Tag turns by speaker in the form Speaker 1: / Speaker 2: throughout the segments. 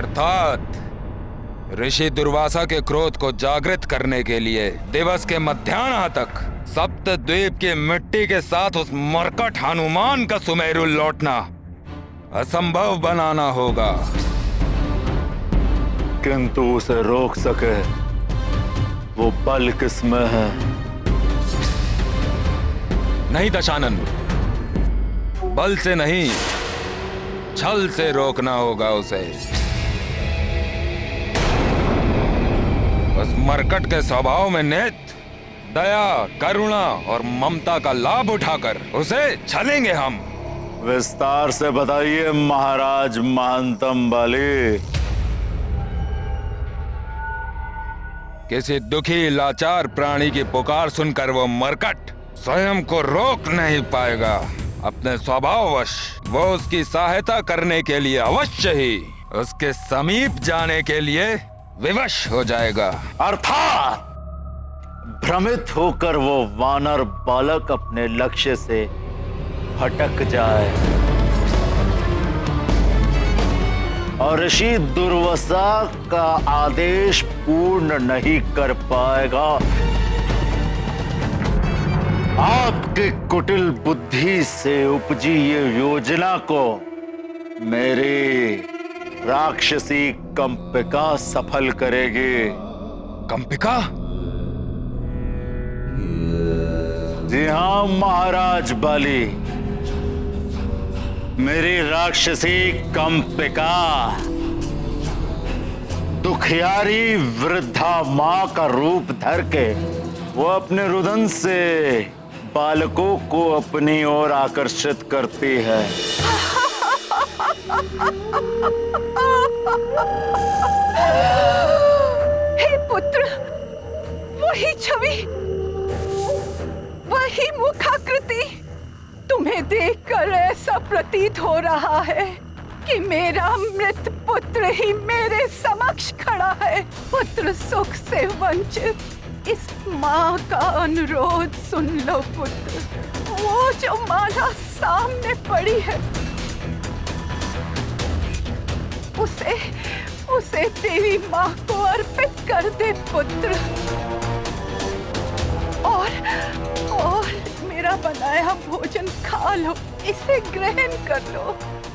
Speaker 1: अर्थात ऋषि दुर्वासा के क्रोध को जागृत करने के लिए दिवस के मध्याह्न तक सप्तद्वीप की मिट्टी के साथ उस मरकट हनुमान का सुमेरु लौटना असंभव बनाना होगा।
Speaker 2: किंतु उसे रोक सके वो बल किसमें है?
Speaker 1: नहीं दशानन, बल से नहीं छल से रोकना होगा उसे। उस मरकट के स्वभाव में नेत दया, करुणा और ममता का लाभ उठाकर उसे छलेंगे हम।
Speaker 2: विस्तार से बताइए महाराज महानतम बाली।
Speaker 1: किसी दुखी लाचार प्राणी की पुकार सुनकर वो मरकट स्वयं को रोक नहीं पाएगा। अपने स्वभाववश वो उसकी सहायता करने के लिए अवश्य ही उसके समीप जाने के लिए विवश हो जाएगा।
Speaker 2: अर्थात भ्रमित होकर वो वानर बालक अपने लक्ष्य से भटक जाए और ऋषि दुर्वासा का आदेश पूर्ण नहीं कर पाएगा। आपकी कुटिल बुद्धि से उपजी ये योजना को मेरी राक्षसी कंपिका सफल करेगी।
Speaker 1: कंपिका?
Speaker 2: जी हां महाराज बाली, मेरी राक्षसी कंपिका दुखियारी वृद्धा मां का रूप धर के वो अपने रुदन से बालकों को अपनी ओर आकर्षित करती है।
Speaker 3: हे पुत्र, वही छवि, वही मुखाकृति। तुम्हें देखकर ऐसा प्रतीत हो रहा है कि मेरा मृत पुत्र ही मेरे समक्ष खड़ा है। पुत्र सुख से वंचित इस माँ का अनुरोध सुन लो पुत्र। वो जो माला सामने पड़ी है उसे देवी माँ को अर्पित कर दे पुत्र, और मेरा बनाया भोजन खा लो, इसे ग्रहण कर लो।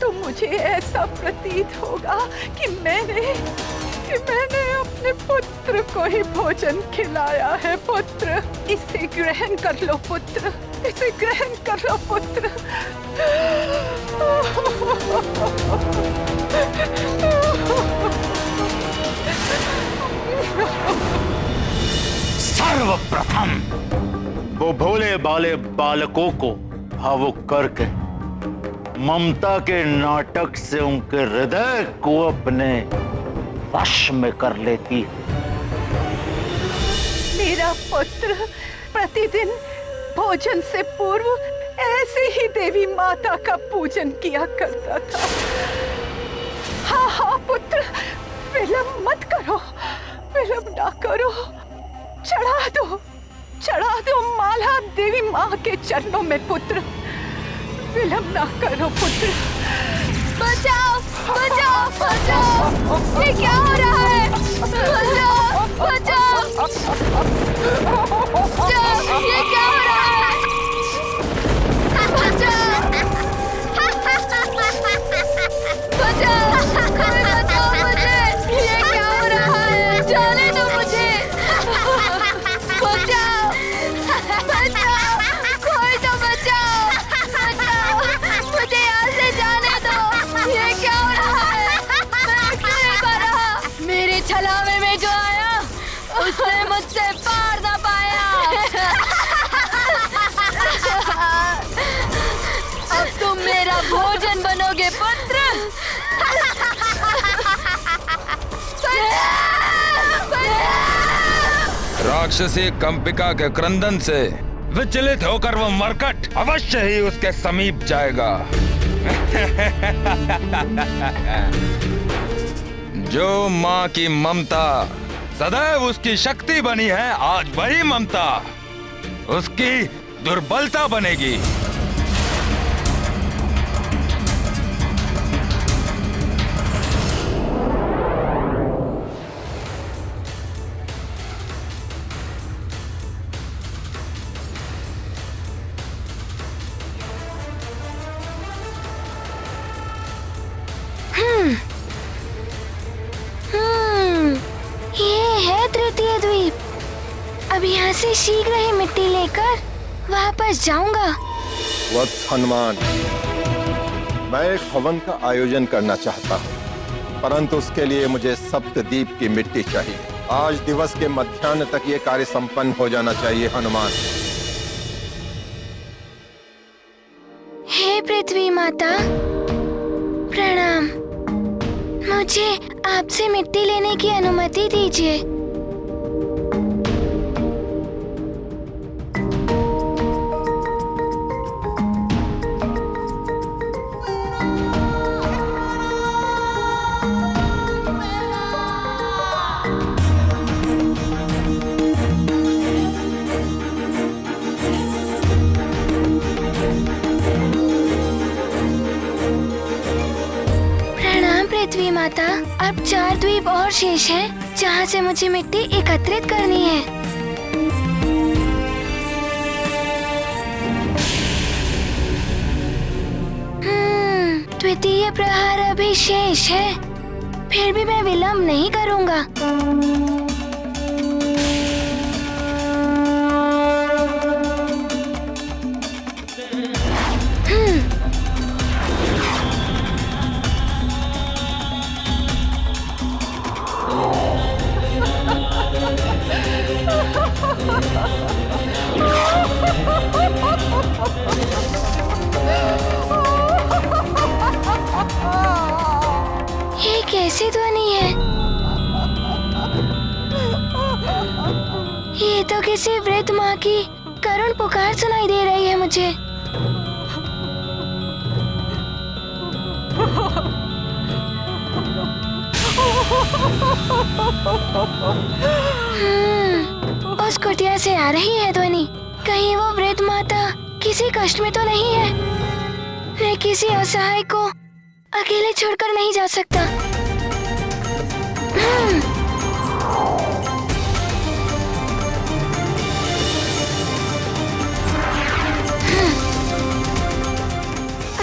Speaker 3: तो मुझे ऐसा प्रतीत होगा कि मैंने अपने पुत्र को ही भोजन खिलाया है पुत्र। इसे ग्रहण कर लो पुत्र, इसे ग्रहण कर लो पुत्र।
Speaker 2: सर्वप्रथम वो भोले भाले बालकों को भावुक करके ममता के नाटक से उनके हृदय को अपने वश में कर लेती है।
Speaker 3: मेरा पुत्र प्रतिदिन भोजन से पूर्व ऐसे ही देवी माता का पूजन किया करता था। हाँ हाँ पुत्र, विलंब मत करो, विलंब ना करो। चढ़ा दो माला देवी माँ के चरणों में पुत्र। विलंब ना करो पुत्र।
Speaker 4: बचाओ बचाओ बचाओ, ये क्या हो रहा है? बचाओ बचाओ, ये क्या हो रहा है? बचाओ बचाओ, कोई बचाओ मुझे, ये क्या हो रहा है? जाने दो मुझे। बचाओ बचाओ, कोई तो बचाओ, मुझे यहाँ से जाने दो। ये क्या हो रहा है? मैं क्यों नहीं पा रहा? मेरे छलावे में जो आया उसने मुझसे पार ना पाया। अब तुम मेरा भोजन बनोगे पुत्र।
Speaker 1: राक्षसी कंपिका के क्रंदन से विचलित होकर वो मरकट अवश्य ही उसके समीप जाएगा। जो माँ की ममता सदैव उसकी शक्ति बनी है, आज वही ममता उसकी दुर्बलता बनेगी।
Speaker 4: यहाँ से शीघ्र ही मिट्टी लेकर वापस जाऊंगा।
Speaker 5: वत्स हनुमान, मैं एक हवन का आयोजन करना चाहता हूँ, परंतु उसके लिए मुझे सप्तद्वीप की मिट्टी चाहिए। आज दिवस के मध्याह्न तक ये कार्य संपन्न हो जाना चाहिए हनुमान।
Speaker 4: हे पृथ्वी माता, प्रणाम। मुझे आपसे मिट्टी लेने की अनुमति दीजिए। पृथ्वी माता, अब 4 द्वीप और शेष हैं, जहाँ से मुझे मिट्टी एकत्रित करनी है। द्वितीय प्रहार अभी शेष है, फिर भी मैं विलंब नहीं करूँगा। ये कैसी ध्वनि है? ये तो किसी वृद्ध माँ की करुण पुकार सुनाई दे रही है मुझे। उस कुटिया से आ रही है ध्वनि। कहीं वो वृद्ध माता किसी कष्ट में तो नहीं है? मैं किसी असहाय को अकेले छोड़कर नहीं जा सकता।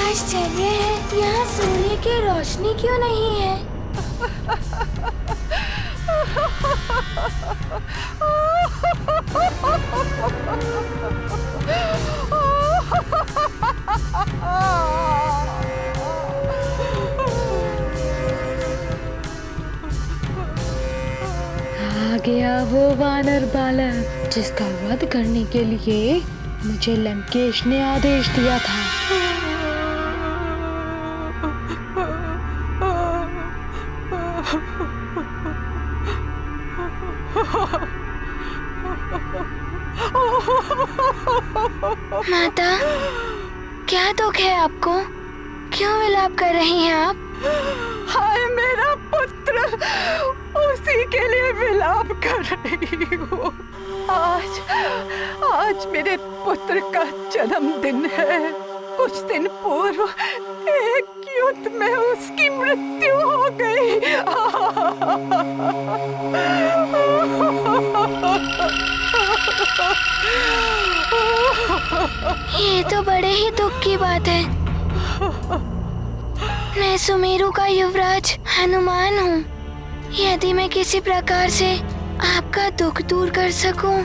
Speaker 4: आश्चर्य है, यहाँ सूर्य की रोशनी क्यों नहीं है?
Speaker 6: आ गया वो वानर बालक जिसका वध करने के लिए मुझे लंकेश ने आदेश दिया था।
Speaker 4: माता, क्या दुख है आपको? क्यों विलाप कर रही हैं आप?
Speaker 3: हाय मेरा पुत्र, उसी के लिए विलाप कर रही हूँ। आज मेरे पुत्र का जन्मदिन है। कुछ दिन पूर्व एक युद्ध में उसकी मृत्यु हो गई।
Speaker 4: ये तो बड़े ही दुख की बात है। मैं सुमेरु का युवराज हनुमान हूँ। यदि मैं किसी प्रकार से आपका दुख दूर कर सकूं।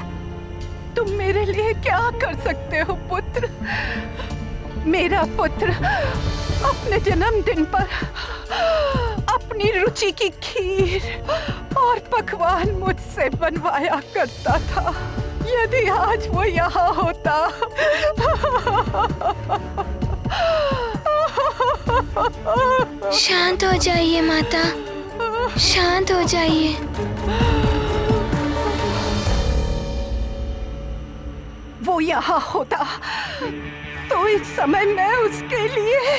Speaker 3: तुम मेरे लिए क्या कर सकते हो पुत्र? मेरा पुत्र अपने जन्मदिन पर अपनी रुचि की खीर और पकवान मुझसे बनवाया करता था। यदि आज वो यहाँ होता।
Speaker 4: शांत हो जाइए माता, शांत हो जाइए।
Speaker 3: वो यहाँ होता तो इस समय मैं उसके लिए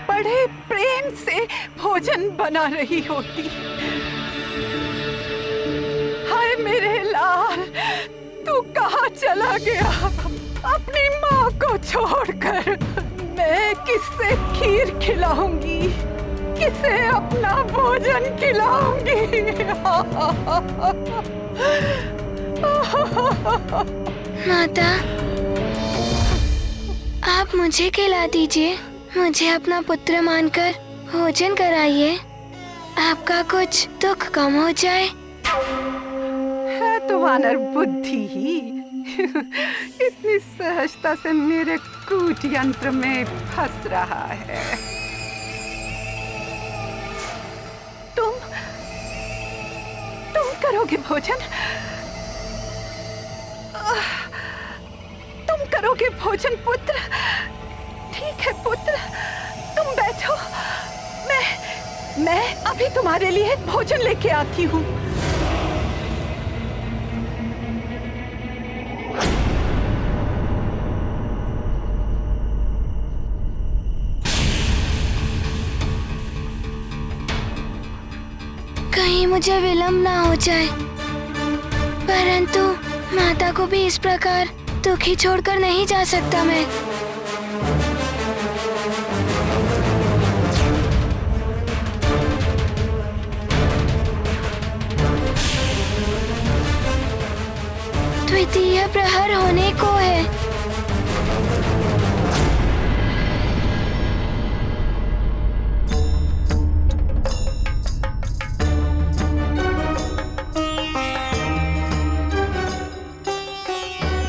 Speaker 3: बड़े प्रेम से भोजन बना रही होती। हाय मेरे लाल, तू कहाँ चला गया अपनी माँ को छोड़कर? मैं किससे खीर खिलाऊंगी, किसे अपना भोजन खिलाऊंगी?
Speaker 4: माता, आप मुझे खिला दीजिए। मुझे अपना पुत्र मानकर भोजन कराइए। आपका कुछ दुख कम हो जाए।
Speaker 3: है तुम्हारा वानर बुद्धि ही इतनी सहजता से मेरे कूट यंत्र में फंस रहा है। तुम करोगे भोजन? तुम करोगे भोजन पुत्र? ठीक है पुत्र, तुम बैठो, मैं अभी तुम्हारे लिए भोजन लेके आती हूँ।
Speaker 4: कहीं मुझे विलम्ब ना हो जाए, परंतु माता को भी इस प्रकार दुखी छोड़कर नहीं जा सकता मैं। द्वितीय प्रहर होने को है।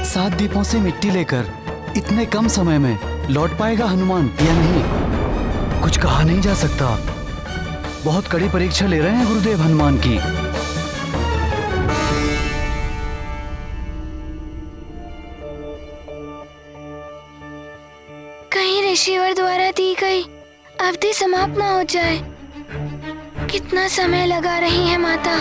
Speaker 7: सात दीपों से मिट्टी लेकर इतने कम समय में लौट पाएगा हनुमान या नहीं, कुछ कहा नहीं जा सकता। बहुत कड़ी परीक्षा ले रहे हैं गुरुदेव हनुमान की।
Speaker 4: कहीं ऋषिवर द्वारा दी गई अवधि समाप्त ना हो जाए। कितना समय लगा रही है माता।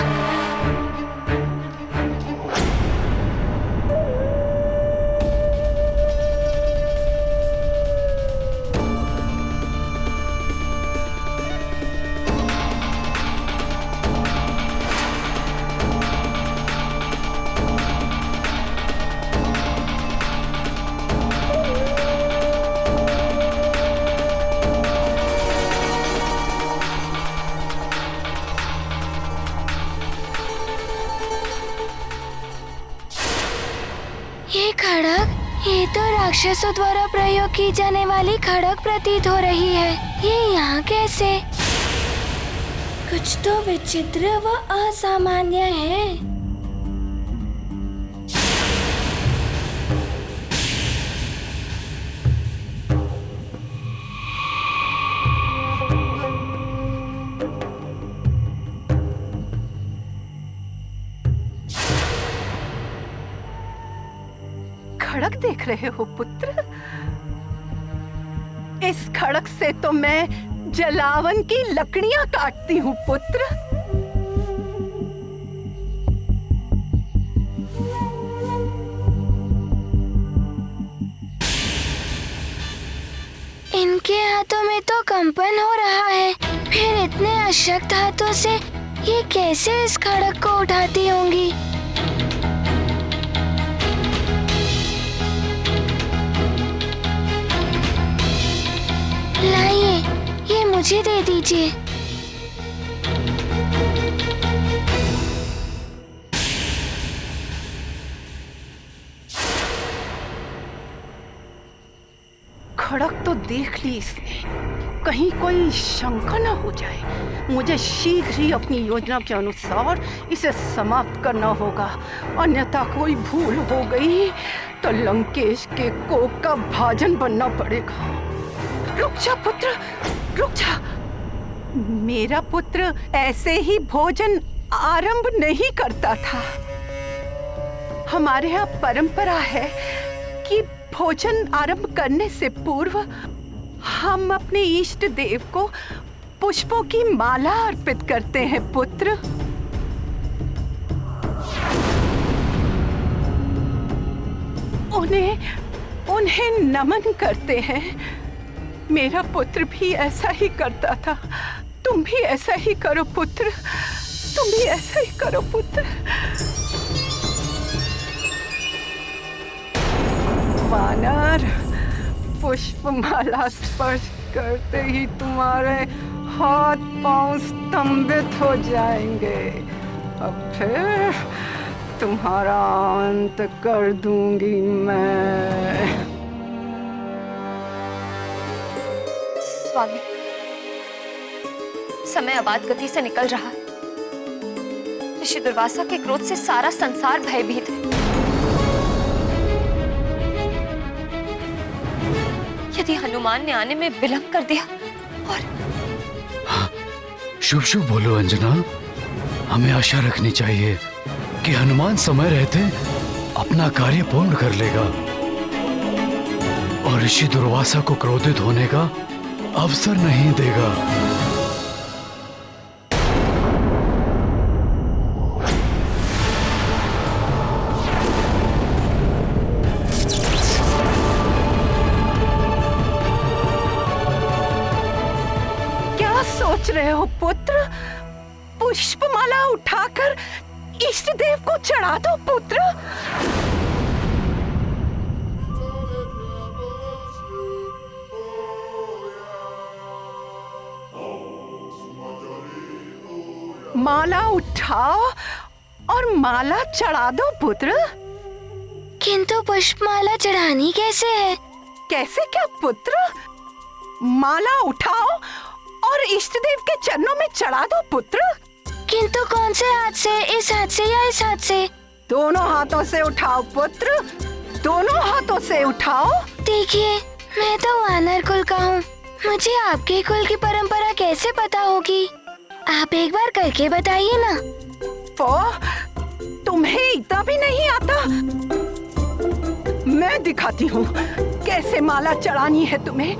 Speaker 4: ये खड़ग, ये तो राक्षसों द्वारा प्रयोग की जाने वाली खड़ग प्रतीत हो रही है। ये यहाँ कैसे? कुछ तो विचित्र व असामान्य है।
Speaker 3: खड़ग देख रहे हो पुत्र? इस खड़ग से तो मैं जलावन की लकड़ियां काटती हूँ पुत्र।
Speaker 4: इनके हाथों में तो कंपन हो रहा है, फिर इतने अशक्त हाथों से ये कैसे इस खड़ग को उठाती होंगी? लाइए, ये मुझे दे दीजिए।
Speaker 3: खड़ग तो देख ली इसने, कहीं कोई शंका न हो जाए। मुझे शीघ्र ही अपनी योजना के अनुसार इसे समाप्त करना होगा, अन्यथा कोई भूल हो गई तो लंकेश के कोप का भाजन बनना पड़ेगा। रुक जा पुत्र, रुक जा। मेरा पुत्र ऐसे ही भोजन आरंभ नहीं करता था। हमारे यहाँ परंपरा है कि भोजन आरंभ करने से पूर्व हम अपने इष्ट देव को पुष्पों की माला अर्पित करते हैं पुत्र। उन्हें नमन करते हैं। मेरा पुत्र भी ऐसा ही करता था। तुम भी ऐसा ही करो पुत्र, तुम भी ऐसा ही करो पुत्र। वानर, पुष्पमाला स्पर्श करते ही तुम्हारे हाथ पांव स्तंभित हो जाएंगे। अब फिर तुम्हारा अंत कर दूंगी मैं।
Speaker 8: स्वामी, समय अबाध गति से निकल रहा है। ऋषि दुर्वासा के क्रोध से सारा संसार भयभीत है। यदि हनुमान ने आने में विलंब कर दिया और
Speaker 7: शुभ शुभ बोलो अंजना। हमें आशा रखनी चाहिए कि हनुमान समय रहते अपना कार्य पूर्ण कर लेगा और ऋषि दुर्वासा को क्रोधित होने का अवसर नहीं देगा।
Speaker 3: क्या सोच रहे हो पुत्र? पुष्पमाला उठाकर इष्ट देव को चढ़ा दो पुत्र। माला उठाओ और माला चढ़ा दो पुत्र।
Speaker 4: किंतु पुष्पमाला चढ़ानी कैसे है?
Speaker 3: कैसे क्या पुत्र? माला उठाओ और इष्ट देव के चरणों में चढ़ा दो पुत्र।
Speaker 4: किंतु कौन से हाथ से? इस हाथ से या इस हाथ से?
Speaker 3: दोनों हाथों से उठाओ पुत्र, दोनों हाथों से उठाओ।
Speaker 4: देखिए, मैं तो वानर कुल का हूँ, मुझे आपके कुल की परंपरा कैसे पता होगी? आप एक बार करके बताइए ना।
Speaker 3: तुम्हें इतना भी नहीं आता? मैं दिखाती हूँ कैसे माला चढ़ानी है तुम्हें।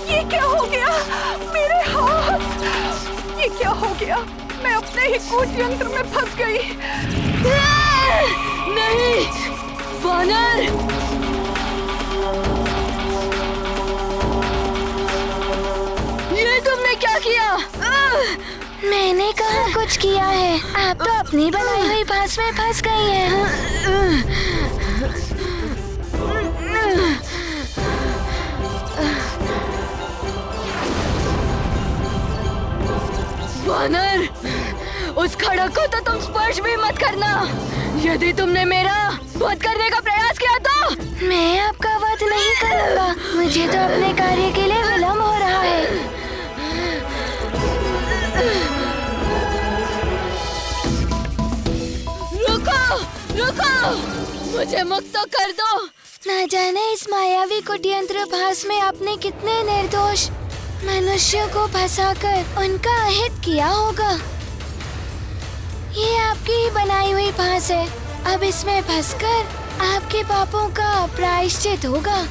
Speaker 3: ये क्या हो गया? मेरे हाथ! ये क्या हो गया? मैं अपने ही कूट यंत्र में फंस गई।
Speaker 6: नहीं वानर, ये तुमने क्या किया?
Speaker 4: मैंने कहा कुछ किया है, आप तो अपनी बनाई हुई फांस में फंस गई हैं।
Speaker 6: वानर, उस खड़क को तो तुम स्पर्श भी मत करना। यदि तुमने मेरा वध करने का प्रयास किया तो
Speaker 4: मैं आपका वध नहीं करूंगा, मुझे तो अपने कार्य के लिए विलंब हो रहा है।
Speaker 6: रुको, रुको, मुझे मुक्त तो कर दो।
Speaker 4: न जाने इस मायावी कुटयंत्र भास में आपने कितने निर्दोष मनुष्यों को फंसाकर उनका अहित किया होगा। ये आपकी ही बनाई हुई फांस है, अब इसमें फंसकर आपके पापों का प्रायश्चित होगा,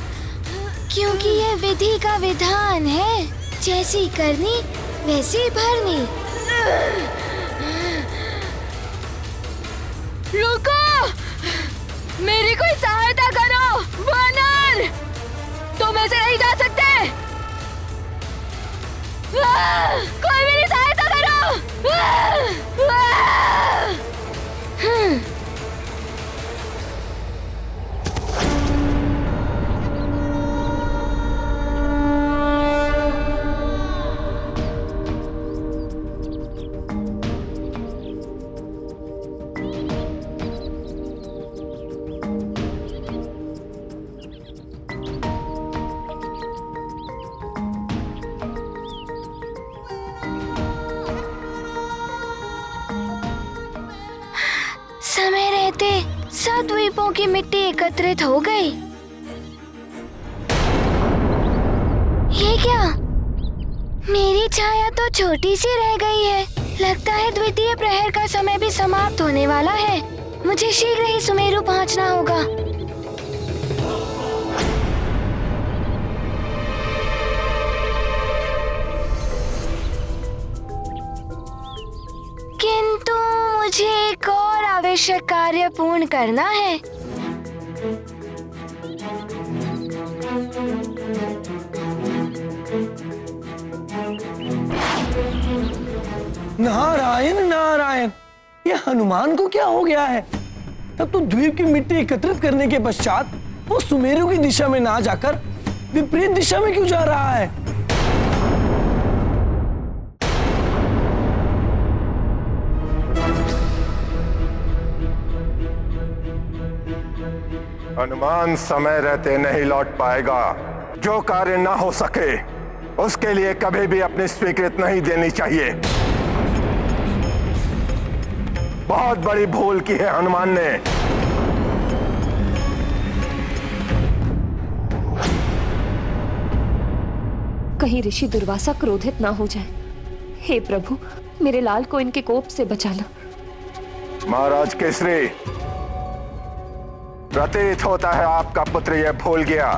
Speaker 4: क्योंकि ये विधि का विधान है, जैसी करनी वैसी भरनी।
Speaker 6: रुको, मेरी कोई सहायता करो। वानर, तुम ऐसे नहीं जा सकते। कोई मेरी सहायता करो।
Speaker 4: समय रहते सब द्वीपों की मिट्टी एकत्रित हो गई। ये क्या? मेरी छाया तो छोटी सी रह गई है। लगता है द्वितीय प्रहर का समय भी समाप्त होने वाला है। मुझे शीघ्र ही सुमेरु पहुंचना होगा। किंतु मुझे एक और आवश्यक कार्य पूर्ण करना है।
Speaker 9: नारायण नारायण, ये हनुमान को क्या हो गया है? तब तो द्वीप की मिट्टी एकत्रित करने के पश्चात वो सुमेरु की दिशा में ना जाकर विपरीत दिशा में क्यों जा रहा है?
Speaker 5: हनुमान समय रहते नहीं लौट पाएगा। जो कार्य ना हो सके उसके लिए कभी भी अपनी स्वीकृति नहीं देनी चाहिए। बहुत बड़ी भूल की है हनुमान ने।
Speaker 8: कहीं ऋषि दुर्वासा क्रोधित ना हो जाए। हे प्रभु, मेरे लाल को इनके कोप से बचाना।
Speaker 5: महाराज केसरी, प्रतीत होता है आपका पुत्र यह भूल गया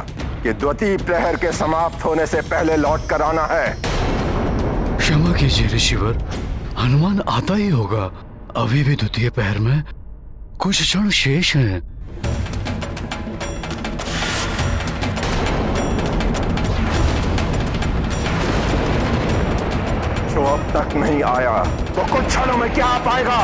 Speaker 5: कि द्वितीय प्रहर के समाप्त होने से पहले लौट कर आना है।
Speaker 7: क्षमा कीजिए ऋषिवर, हनुमान आता ही होगा। अभी भी द्वितीय प्रहर में कुछ क्षण शेष हैं।
Speaker 5: जो अब तक नहीं आया तो कुछ क्षणों में क्या आ पाएगा?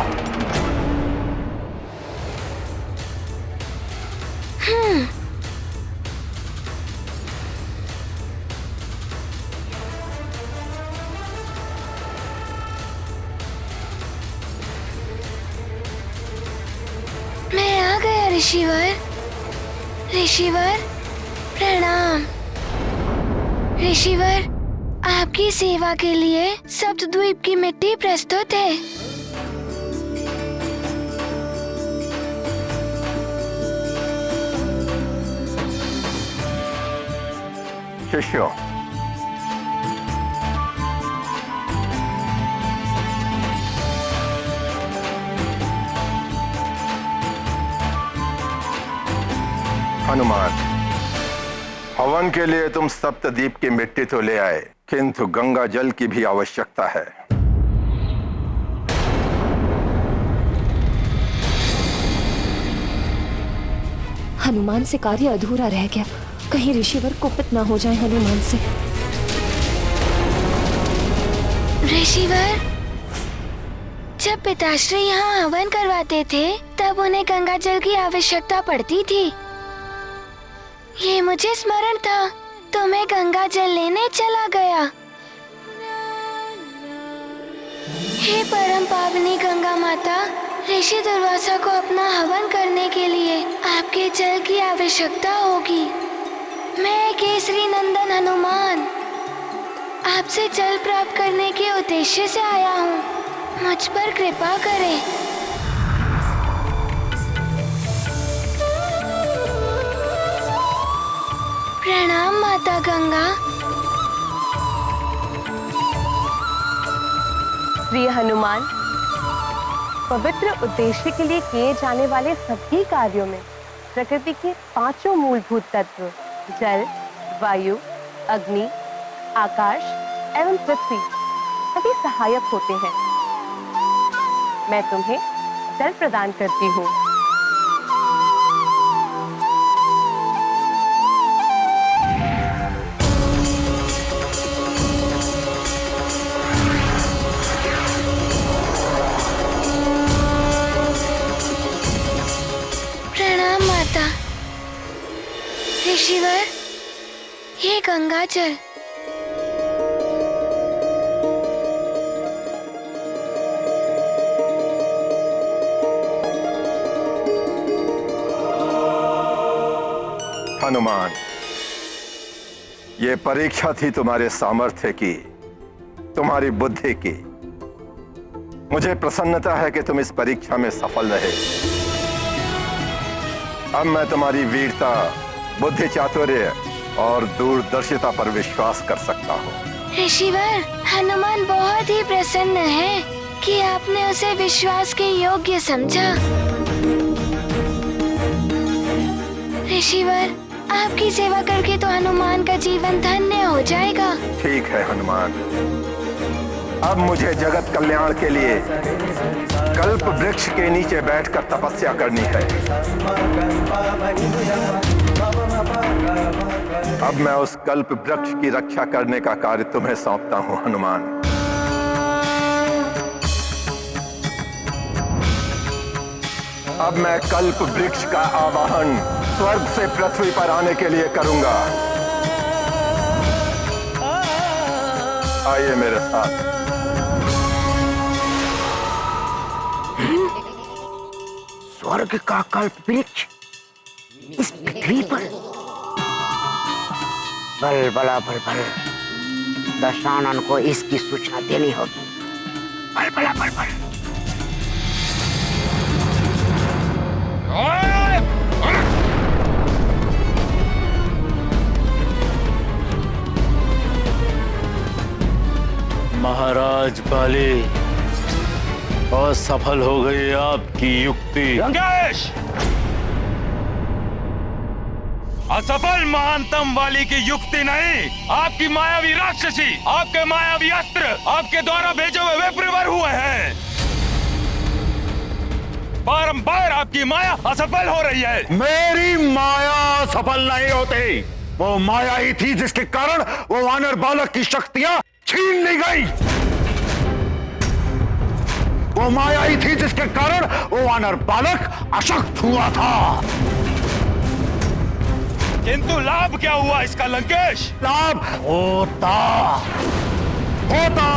Speaker 4: मैं आ गया ऋषिवर। ऋषिवर प्रणाम। ऋषिवर, आपकी सेवा के लिए सप्तद्वीप की मिट्टी प्रस्तुत है।
Speaker 5: शिष्यों, हनुमान, हवन के लिए तुम सप्तद्वीप की मिट्टी तो ले आए, किंतु गंगा जल की भी आवश्यकता है।
Speaker 8: हनुमान से कार्य अधूरा रह गया। कहीं ऋषिवर कुपित ना हो जाए हनुमान से।
Speaker 4: ऋषिवर, जब पिताश्री यहाँ हवन करवाते थे तब उन्हें गंगा जल की आवश्यकता पड़ती थी। ये मुझे स्मरण था तो मैं गंगा जल लेने चला गया। हे परम पावनी गंगा माता, ऋषि दुर्वासा को अपना हवन करने के लिए आपके जल की आवश्यकता होगी। मैं केसरी नंदन हनुमान आपसे जल प्राप्त करने के उद्देश्य से आया हूँ। मुझ पर कृपा करें। प्रणाम माता गंगा।
Speaker 10: प्रिय हनुमान, पवित्र उद्देश्य के लिए किए जाने वाले सभी कार्यों में प्रकृति के पांचों मूलभूत तत्व जल, वायु, अग्नि, आकाश एवं पृथ्वी सभी सहायक होते हैं। मैं तुम्हें जल प्रदान करती हूँ।
Speaker 4: प्रणाम माता। ऋषिवर, ये गंगा जल।
Speaker 5: हनुमान, ये परीक्षा थी तुम्हारे सामर्थ्य की, तुम्हारी बुद्धि की। मुझे प्रसन्नता है कि तुम इस परीक्षा में सफल रहे। अब मैं तुम्हारी वीरता, बुद्धि चातुर्य और दूरदर्शिता पर विश्वास कर सकता हूँ।
Speaker 4: ऋषिवर, हनुमान बहुत ही प्रसन्न है कि आपने उसे विश्वास के योग्य समझा। ऋषिवर, आपकी सेवा करके तो हनुमान का जीवन धन्य हो जाएगा।
Speaker 5: ठीक है हनुमान, अब मुझे जगत कल्याण के लिए कल्प वृक्ष के नीचे बैठकर तपस्या करनी है। अब मैं उस कल्प वृक्ष की रक्षा करने का कार्य तुम्हें सौंपता हूँ हनुमान। अब मैं कल्प वृक्ष का आवाहन स्वर्ग से पृथ्वी पर आने के लिए करूंगा। आइए मेरे साथ।
Speaker 11: स्वर्ग का कल्प वृक्ष इस पृथ्वी पर। बल बला बल बल। दशानन को इसकी सूचना देनी होगी। बल बल बल बल।
Speaker 2: महाराज बाली, असफल हो गई आपकी युक्ति।
Speaker 1: लंकेश! असफल महानतम वाली की युक्ति नहीं, आपकी मायावी राक्षसी, आपके मायावी अस्त्र आपके द्वारा भेजे हुए विप्रवर हुए हैं। बारंबार आपकी माया असफल हो रही है।
Speaker 2: मेरी माया सफल नहीं होती। वो माया ही थी जिसके कारण वो वानर बालक की शक्तियां छीन ली गई। वो माया ही थी जिसके कारण वो वानर बालक अशक्त हुआ था।
Speaker 1: किंतु लाभ क्या हुआ इसका लंकेश?
Speaker 2: लाभ होता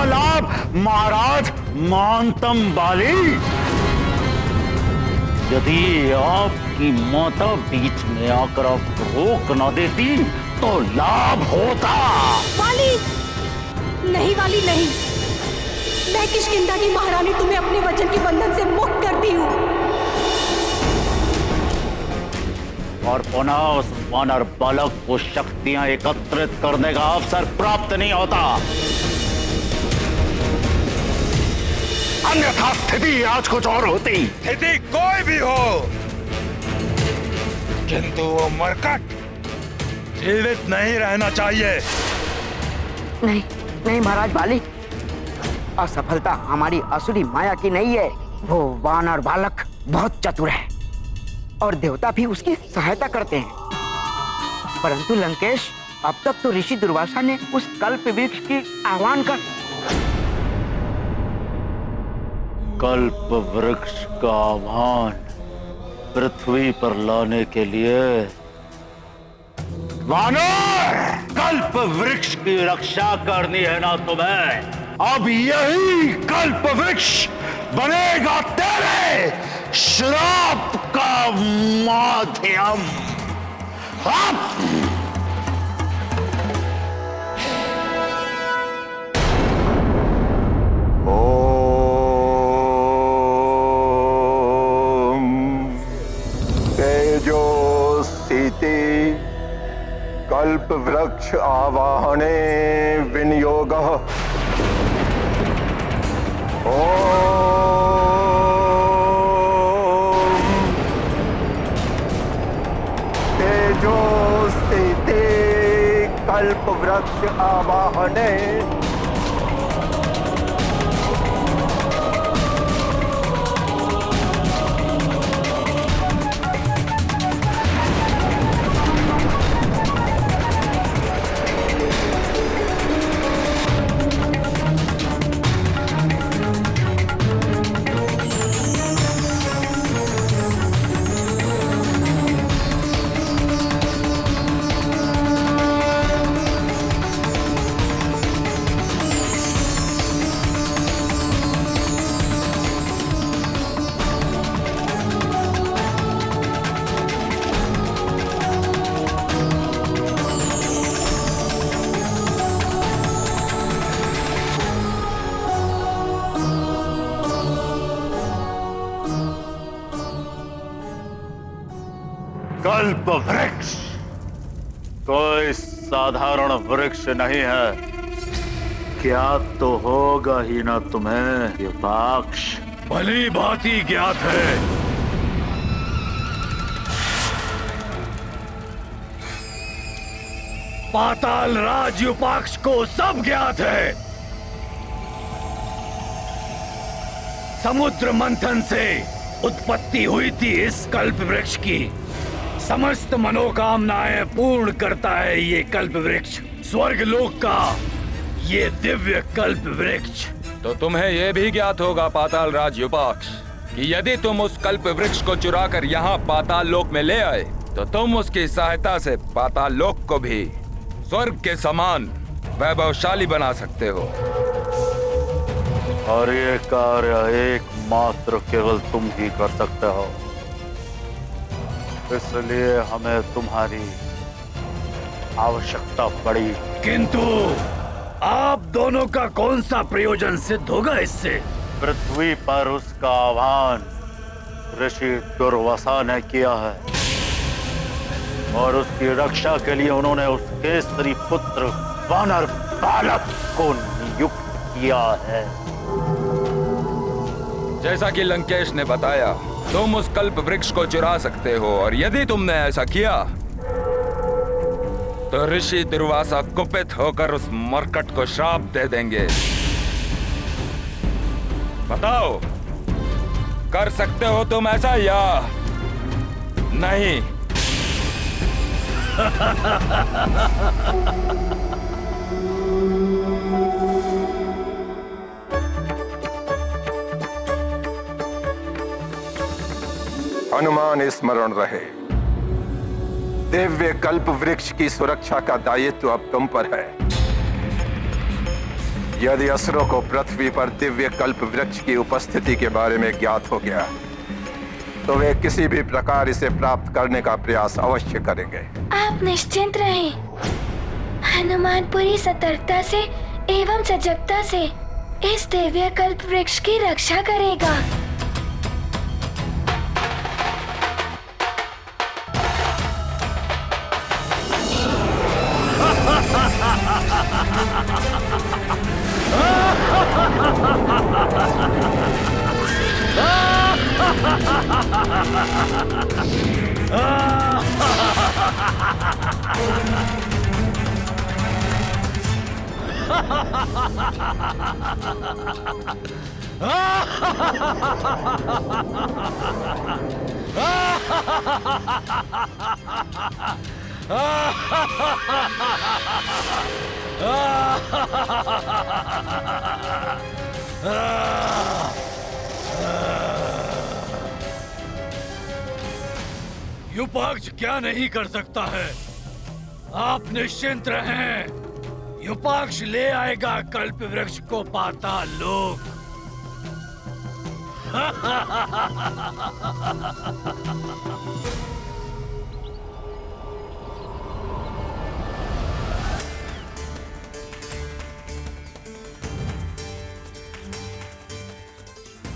Speaker 2: लाभ महाराज महानतम बाली। यदि आपकी माता बीच में आकर आपको रोक न देती तो लाभ होता।
Speaker 4: वाली नहीं, वाली नहीं, मैं किष्किंधा की महारानी तुम्हें अपने वचन के बंधन से मुक्त करती हूँ।
Speaker 2: और पुनः उस वानर बालक को शक्तियां एकत्रित करने का अवसर प्राप्त नहीं होता। अन्यथा स्थिति आज कुछ और होती।
Speaker 1: स्थिति कोई भी हो, किंतु वो मरकट जीवित नहीं रहना चाहिए।
Speaker 11: नहीं नहीं महाराज बाली, असफलता हमारी असुरी माया की नहीं है। वो वानर बालक बहुत चतुर है और देवता भी उसकी सहायता करते हैं। परंतु लंकेश, अब तक तो ऋषि दुर्वासा ने उस कल्प वृक्ष की आह्वान कर
Speaker 2: कल्प वृक्ष का आह्वान पृथ्वी पर लाने के लिए वानर, कल्प वृक्ष की रक्षा करनी है ना तुम्हें। अब यही कल्प वृक्ष बनेगा तेरे श्राप का माध्यम।
Speaker 5: तेजो सीते कल्प वृक्ष आवाहने विनियोगः। तेजो स्थिते कल्प वृक्ष आवाहने।
Speaker 2: कल्प वृक्ष कोई साधारण वृक्ष नहीं है। क्या तो होगा ही ना तुम्हें युपाक्ष?
Speaker 1: भली भांति ज्ञात है। पाताल राज युपाक्ष को सब ज्ञात है। समुद्र मंथन से उत्पत्ति हुई थी इस कल्प वृक्ष की। समस्त मनोकामनाएं पूर्ण करता है ये कल्प वृक्ष, स्वर्ग लोक का ये दिव्य कल्प वृक्ष। तो तुम्हें यह भी ज्ञात होगा पाताल राज युपाक्ष कि यदि तुम उस कल्प वृक्ष को चुराकर यहाँ पाताल लोक में ले आए तो तुम उसकी सहायता से पाताल लोक को भी स्वर्ग के समान वैभवशाली बना सकते हो।
Speaker 2: और ये कार्य एकमात्र केवल तुम ही कर सकते हो। इसलिए हमें तुम्हारी आवश्यकता पड़ी।
Speaker 1: किंतु
Speaker 12: आप दोनों का कौन सा प्रयोजन सिद्ध होगा इससे?
Speaker 2: पृथ्वी पर उसका आह्वान ऋषि दुर्वासा ने किया है और उसकी रक्षा के लिए उन्होंने उस केसरी पुत्र वानर बालक को नियुक्त किया है।
Speaker 1: जैसा कि लंकेश ने बताया, तुम उस कल्प वृक्ष को चुरा सकते हो और यदि तुमने ऐसा किया तो ऋषि दुर्वासा कुपित होकर उस मरकट को श्राप दे देंगे। बताओ, कर सकते हो तुम ऐसा या नहीं?
Speaker 5: हनुमान स्मरण रहे, दिव्य कल्प वृक्ष की सुरक्षा का दायित्व अब तुम पर है। यदि असुरों को पृथ्वी पर दिव्य कल्प वृक्ष की उपस्थिति के बारे में ज्ञात हो गया तो वे किसी भी प्रकार इसे प्राप्त करने का प्रयास अवश्य करेंगे।
Speaker 4: आप निश्चिंत रहें। हनुमान पूरी सतर्कता से एवं सजगता से इस दिव्य कल्प वृक्ष की रक्षा करेगा।
Speaker 12: युपाक्ष क्या नहीं कर सकता है, आप निश्चिंत रहें। युपाक्ष ले आएगा कल्प वृक्ष को पाताल लोक।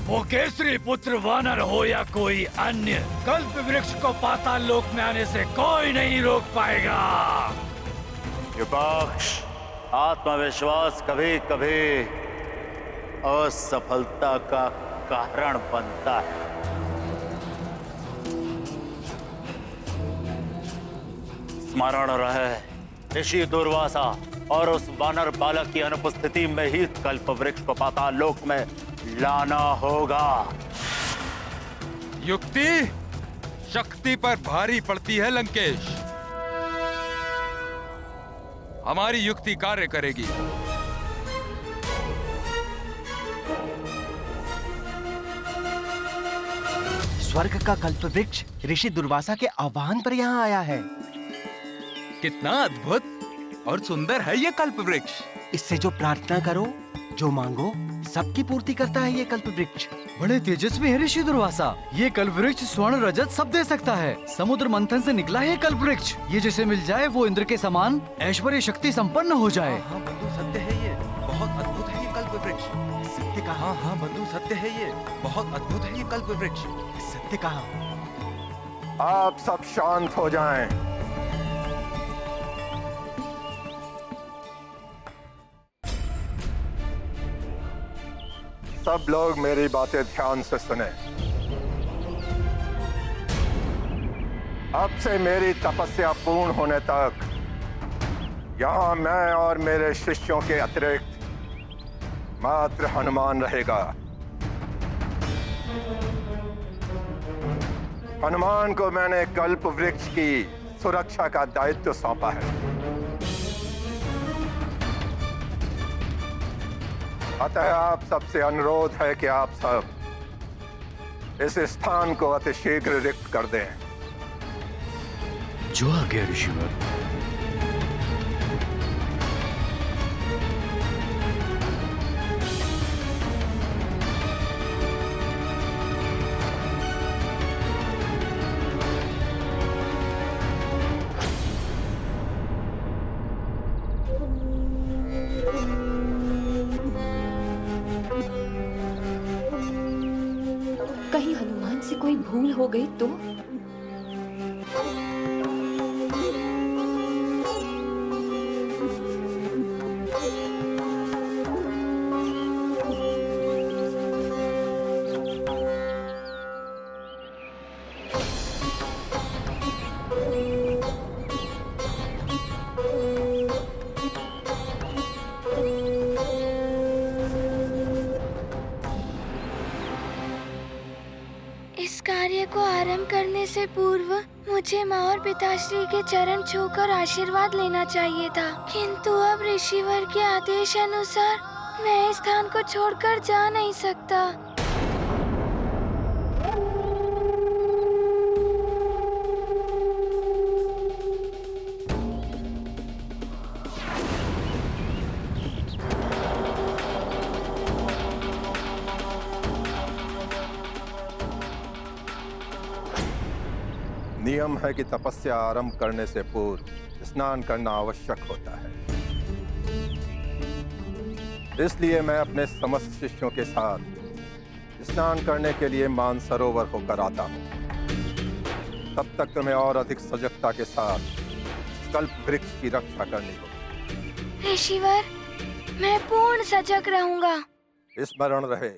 Speaker 12: वो केसरी पुत्र वानर हो या कोई अन्य, कल्प वृक्ष को पाताल लोक में आने से कोई नहीं रोक पाएगा।
Speaker 2: युपाक्ष, आत्मविश्वास कभी कभी असफलता का कारण बनता है। स्मरण रहे, ऋषि दुर्वासा और उस वानर बालक की अनुपस्थिति में ही कल्प वृक्ष को पाताल लोक में लाना होगा।
Speaker 1: युक्ति शक्ति पर भारी पड़ती है लंकेश। हमारी युक्ति कार्य करेगी।
Speaker 13: स्वर्ग का कल्प वृक्ष ऋषि दुर्वासा के आह्वान पर यहाँ आया है।
Speaker 1: कितना अद्भुत और सुंदर है ये कल्प वृक्ष।
Speaker 13: इससे जो प्रार्थना करो, जो मांगो, सबकी पूर्ति करता है ये कल्प वृक्ष।
Speaker 7: बड़े तेजस्वी है ऋषि दुर्वासा। ये कल्प वृक्ष स्वर्ण रजत सब दे सकता है। समुद्र मंथन से निकला है कल्प वृक्ष। ये जिसे मिल जाए वो इंद्र के समान ऐश्वर्य शक्ति संपन्न हो जाए।
Speaker 14: हाँ बंधु, सत्य है ये, बहुत अद्भुत है ये कल्प वृक्ष।
Speaker 13: सत्य कहा?
Speaker 14: हाँ बंधु, सत्य है ये, बहुत अद्भुत है ये कल्प वृक्ष।
Speaker 13: सत्य कहा?
Speaker 5: आप सब शांत हो जाएं। सब लोग मेरी बातें ध्यान से सुने। अब से मेरी तपस्या पूर्ण होने तक यहाँ मैं और मेरे शिष्यों के अतिरिक्त मात्र हनुमान रहेगा। हनुमान को मैंने कल्प वृक्ष की सुरक्षा का दायित्व सौंपा है। अतः आप सबसे अनुरोध है कि आप सब इस स्थान को अतिशीघ्र रिक्त कर दें।
Speaker 7: जो आ गया ऋषिवर।
Speaker 8: कहीं हनुमान से कोई भूल हो गई तो?
Speaker 4: इस कार्य को आरंभ करने से पूर्व मुझे माँ और पिताश्री के चरण छूकर आशीर्वाद लेना चाहिए था, किंतु अब ऋषिवर के आदेश अनुसार मैं इस स्थान को छोड़कर जा नहीं सकता।
Speaker 5: नियम है कि तपस्या आरंभ करने से पूर्व स्नान करना आवश्यक होता है। इसलिए मैं अपने समस्त शिष्यों के साथ स्नान करने के लिए मानसरोवर होकर आता हूँ। तब तक तुम्हें और अधिक सजगता के साथ कल्प वृक्ष की रक्षा करनी होगी।
Speaker 4: ऋषिवर, मैं पूर्ण सजग रहूंगा।
Speaker 5: स्मरण रहे,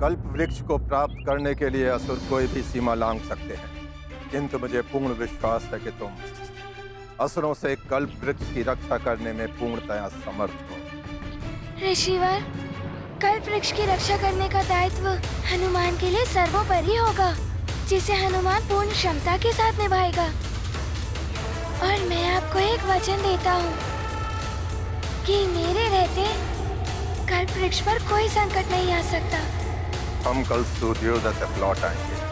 Speaker 5: कल्प वृक्ष को प्राप्त करने के लिए असुर कोई भी सीमा लांघ सकते हैं, किंतु मुझे पूर्ण विश्वास है कि तुम असुरों से कल्प वृक्ष की रक्षा करने में पूर्णतया समर्थ हो।
Speaker 4: ऋषिवर, कल्प वृक्ष की रक्षा करने का दायित्व हनुमान के लिए सर्वोपरि होगा, जिसे हनुमान पूर्ण क्षमता के साथ निभाएगा। और मैं आपको एक वचन देता हूँ कि मेरे रहते कल्प वृक्ष पर कोई संकट नहीं आ सकता।
Speaker 5: हम कल सूर्योदय तक लौट आएंगे।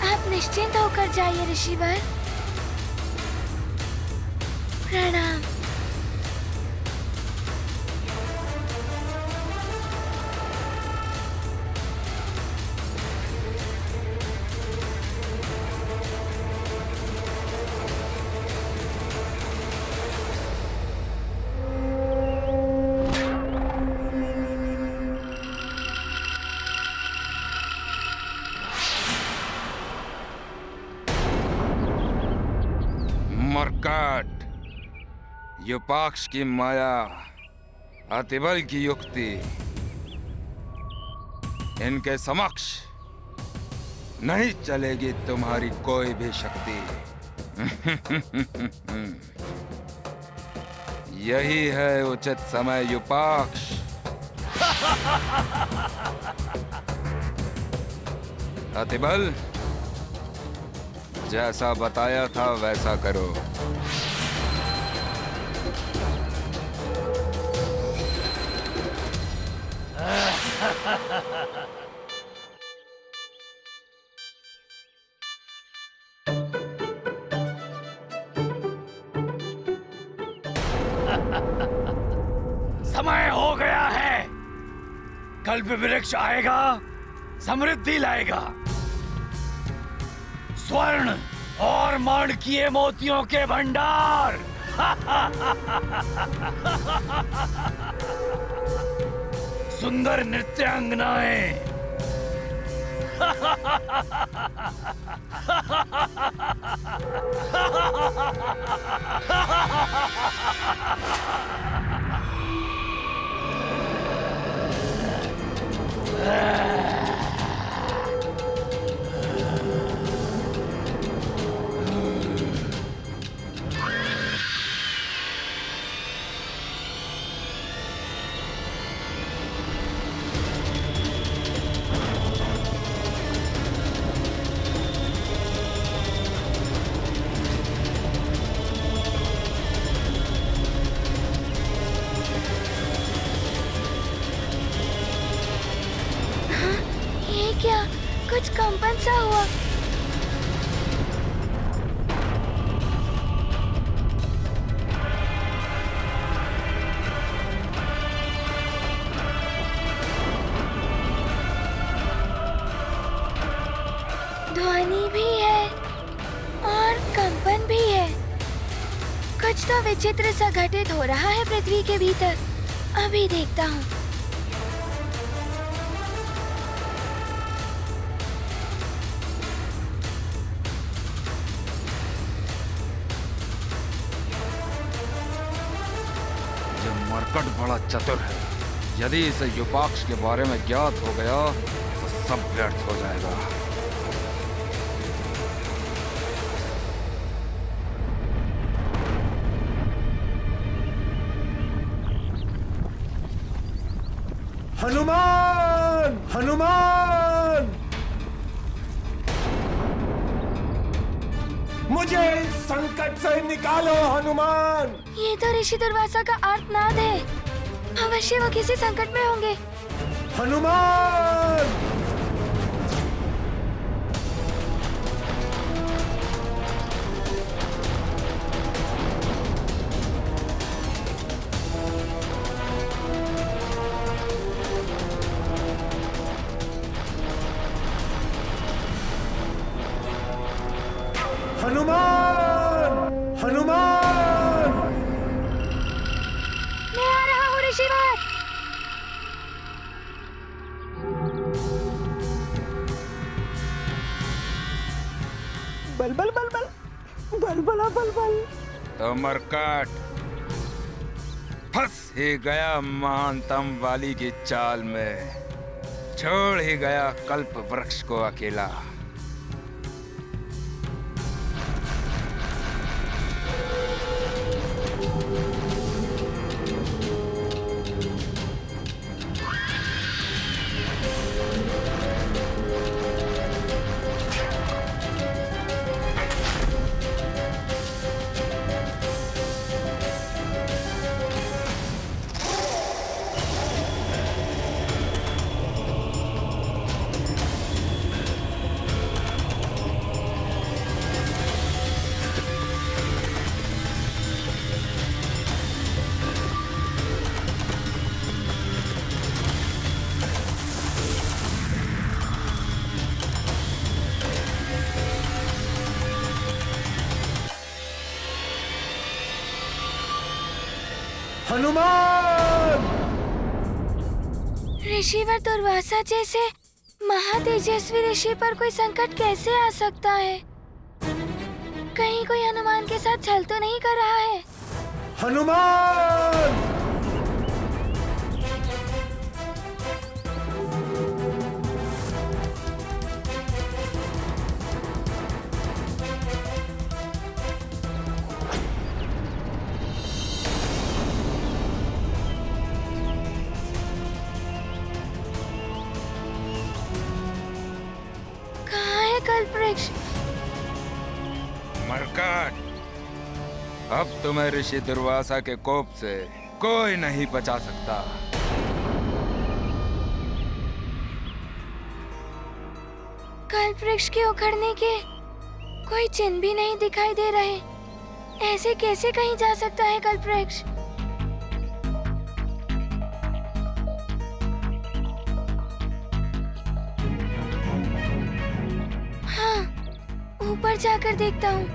Speaker 4: आप निश्चिंत होकर जाइए ऋषिवर। प्रणाम।
Speaker 1: मरकट, युपाक्ष की माया, अतिबल की युक्ति, इनके समक्ष नहीं चलेगी तुम्हारी कोई भी शक्ति। यही है उचित समय युपाक्ष। अतिबल, जैसा बताया था वैसा करो।
Speaker 12: समय हो गया है। कल्प वृक्ष आएगा, समृद्धि लाएगा। स्वर्ण और माणिक्य मोतियों के भंडार। सुंदर नृत्यांगनाएं।
Speaker 4: क्या कुछ कंपन सा हुआ? ध्वनि भी है और कंपन भी है। कुछ तो विचित्र सा घटित हो रहा है पृथ्वी के भीतर। अभी देखता हूँ।
Speaker 1: मरकट बड़ा चतुर है। यदि इसे युपाक्ष के बारे में ज्ञात हो गया तो सब व्यर्थ हो जाएगा।
Speaker 5: हनुमान, हनुमान, मुझे इस संकट से निकालो हनुमान।
Speaker 4: ये तो ऋषि दुर्वासा का आर्तनाद है। अवश्य वो किसी संकट में होंगे।
Speaker 5: हनुमान, हनुमान, हनुमान,
Speaker 4: मैं आ रहा हूँ ऋषिवर।
Speaker 9: बल बल बल बल बल बला बल बल।
Speaker 1: तो मरकट फंस ही गया महानतम वाली की चाल में, छोड़ ही गया कल्प वृक्ष को अकेला।
Speaker 5: हनुमान,
Speaker 4: ऋषिवर दुर्वासा जैसे महातेजस्वी ऋषि पर कोई संकट कैसे आ सकता है? कहीं कोई हनुमान के साथ छल तो नहीं कर रहा है?
Speaker 5: हनुमान,
Speaker 4: कल्पवृक्ष।
Speaker 1: मरकट, अब तुम्हें ऋषि दुर्वासा के कोप से कोई नहीं बचा सकता।
Speaker 4: कल्पवृक्ष के उखड़ने के कोई चिन्ह भी नहीं दिखाई दे रहे। ऐसे कैसे कहीं जा सकता है कल्पवृक्ष? ऊपर जाकर देखता हूँ।